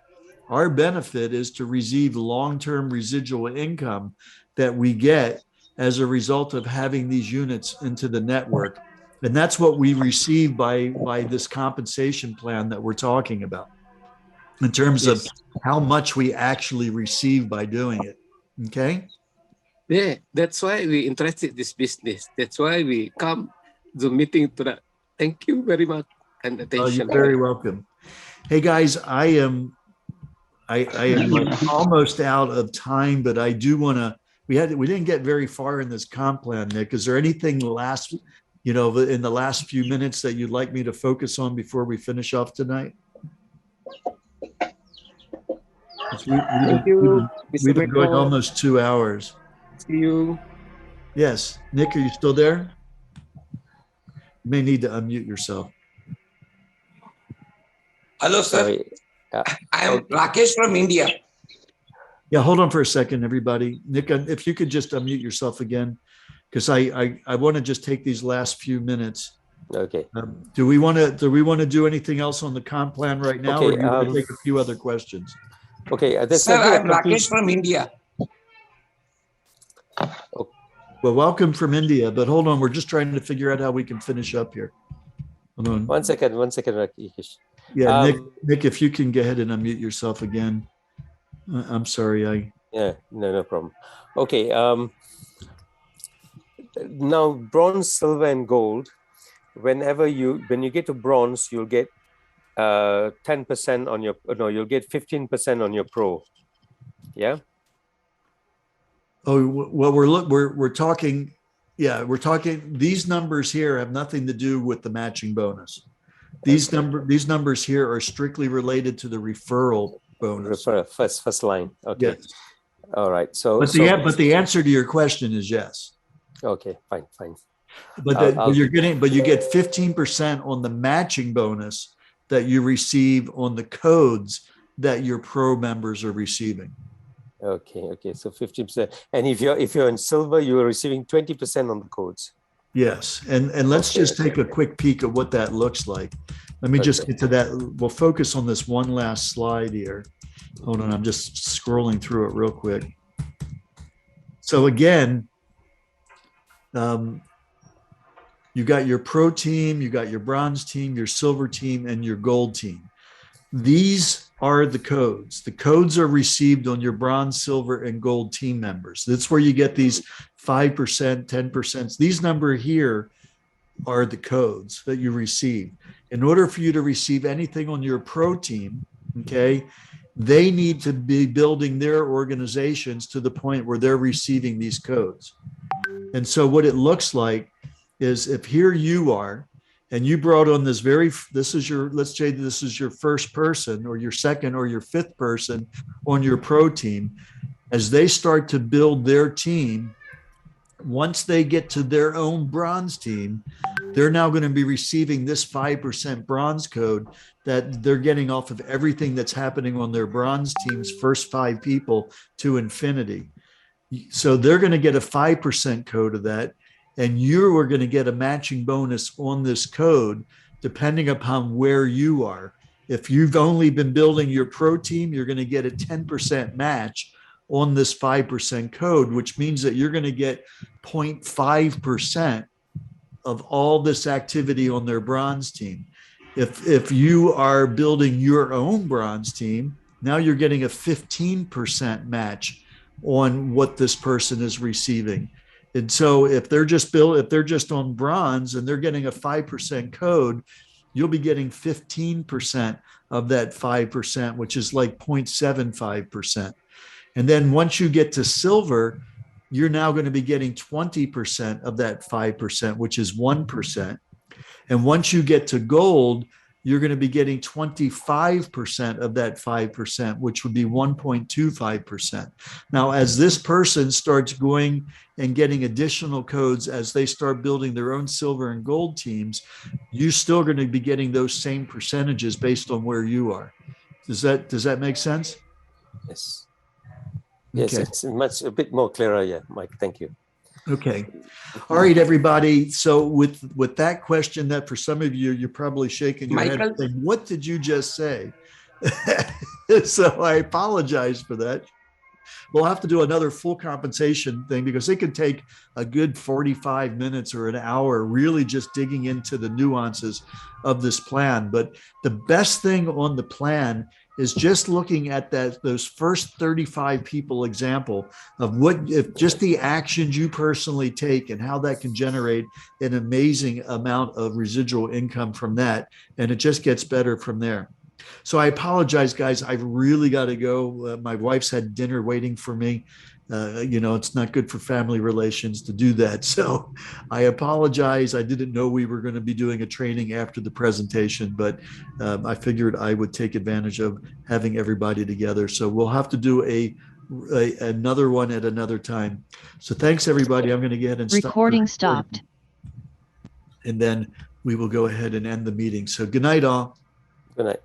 our benefit is to receive long-term residual income that we get as a result of having these units into the network. And that's what we receive by this compensation plan that we're talking about in terms of how much we actually receive by doing it. Okay? Yeah, that's why we interested this business. That's why we come the meeting to that. Thank you very much and attention. You're very welcome. Hey guys, I am like almost out of time, but I do want to. We didn't get very far in this comp plan, Nick. Is there anything in the last few minutes that you'd like me to focus on before we finish off tonight? Thank you. We've been going almost 2 hours. See you. Yes, Nick, are you still there? You may need to unmute yourself. Hello, sir. I am Rakesh from India. Yeah, hold on for a second, everybody. Nick, if you could just unmute yourself again, because I want to just take these last few minutes. Okay. Do we want to do anything else on the comp plan right now, or do you want to take a few other questions? Okay. Sir, I'm Rakesh from India. Well, welcome from India, but hold on. We're just trying to figure out how we can finish up here. Hold on. One second, Rakesh. Yeah, Nick, if you can go ahead and unmute yourself again. I'm sorry. Yeah, no problem. Okay. Now, bronze, silver, and gold. When you get to bronze, you'll get 10% on your. No, you'll get 15% on your pro. Yeah. Oh well, we're talking. Yeah, we're talking. These numbers here have nothing to do with the matching bonus. These numbers here are strictly related to the referral bonus. First line. Okay. Yes. All right. But the answer to your question is yes. Okay. Fine. But you get 15% on the matching bonus that you receive on the codes that your pro members are receiving. Okay. So 15%. And if you're in silver, you are receiving 20% on the codes. Yes. And let's just take a quick peek at what that looks like. Let me just get to that. We'll focus on this one last slide here. Hold on. I'm just scrolling through it real quick. So again, you got your pro team, you got your bronze team, your silver team, and your gold team. These are the codes. The codes are received on your bronze, silver, and gold team members. That's where you get these 5%, 10%. These numbers here are the codes that you receive. In order for you to receive anything on your pro team, okay, they need to be building their organizations to the point where they're receiving these codes. And so what it looks like is if here you are, and you brought on let's say this is your first person or your second or your fifth person on your pro team. As they start to build their team, once they get to their own bronze team, they're now going to be receiving this 5% bronze code that they're getting off of everything that's happening on their bronze team's first 5 people to infinity. So they're going to get a 5% code of that. And you are going to get a matching bonus on this code, depending upon where you are. If you've only been building your pro team, you're going to get a 10% match on this 5% code, which means that you're going to get 0.5% of all this activity on their bronze team. If you are building your own bronze team, now you're getting a 15% match on what this person is receiving. And so if they're just on bronze and they're getting a 5% code, you'll be getting 15% of that 5%, which is like 0.75%. And then once you get to silver, you're now going to be getting 20% of that 5%, which is 1%. And once you get to gold, you're going to be getting 25% of that 5%, which would be 1.25%. Now, as this person starts going and getting additional codes as they start building their own silver and gold teams, you're still going to be getting those same percentages based on where you are. Does that make sense? Yes. Yes, okay. It's a bit more clearer, yeah, Mike. Thank you. Okay. All right, everybody. So with that question that for some of you, you're probably shaking your head saying, what did you just say? So I apologize for that. we'll have to do another full compensation thing, because it could take a good 45 minutes or an hour really just digging into the nuances of this plan. But the best thing on the plan is just looking at those first 35 people example of what, if just the actions you personally take and how that can generate an amazing amount of residual income from that. And it just gets better from there. So I apologize, guys. I've really got to go. My wife's had dinner waiting for me. It's not good for family relations to do that. So I apologize. I didn't know we were going to be doing a training after the presentation, but I figured I would take advantage of having everybody together. So we'll have to do another one at another time. So thanks, everybody. I'm going to get ahead and stop. Recording stopped. And then we will go ahead and end the meeting. So good night, all. Good night.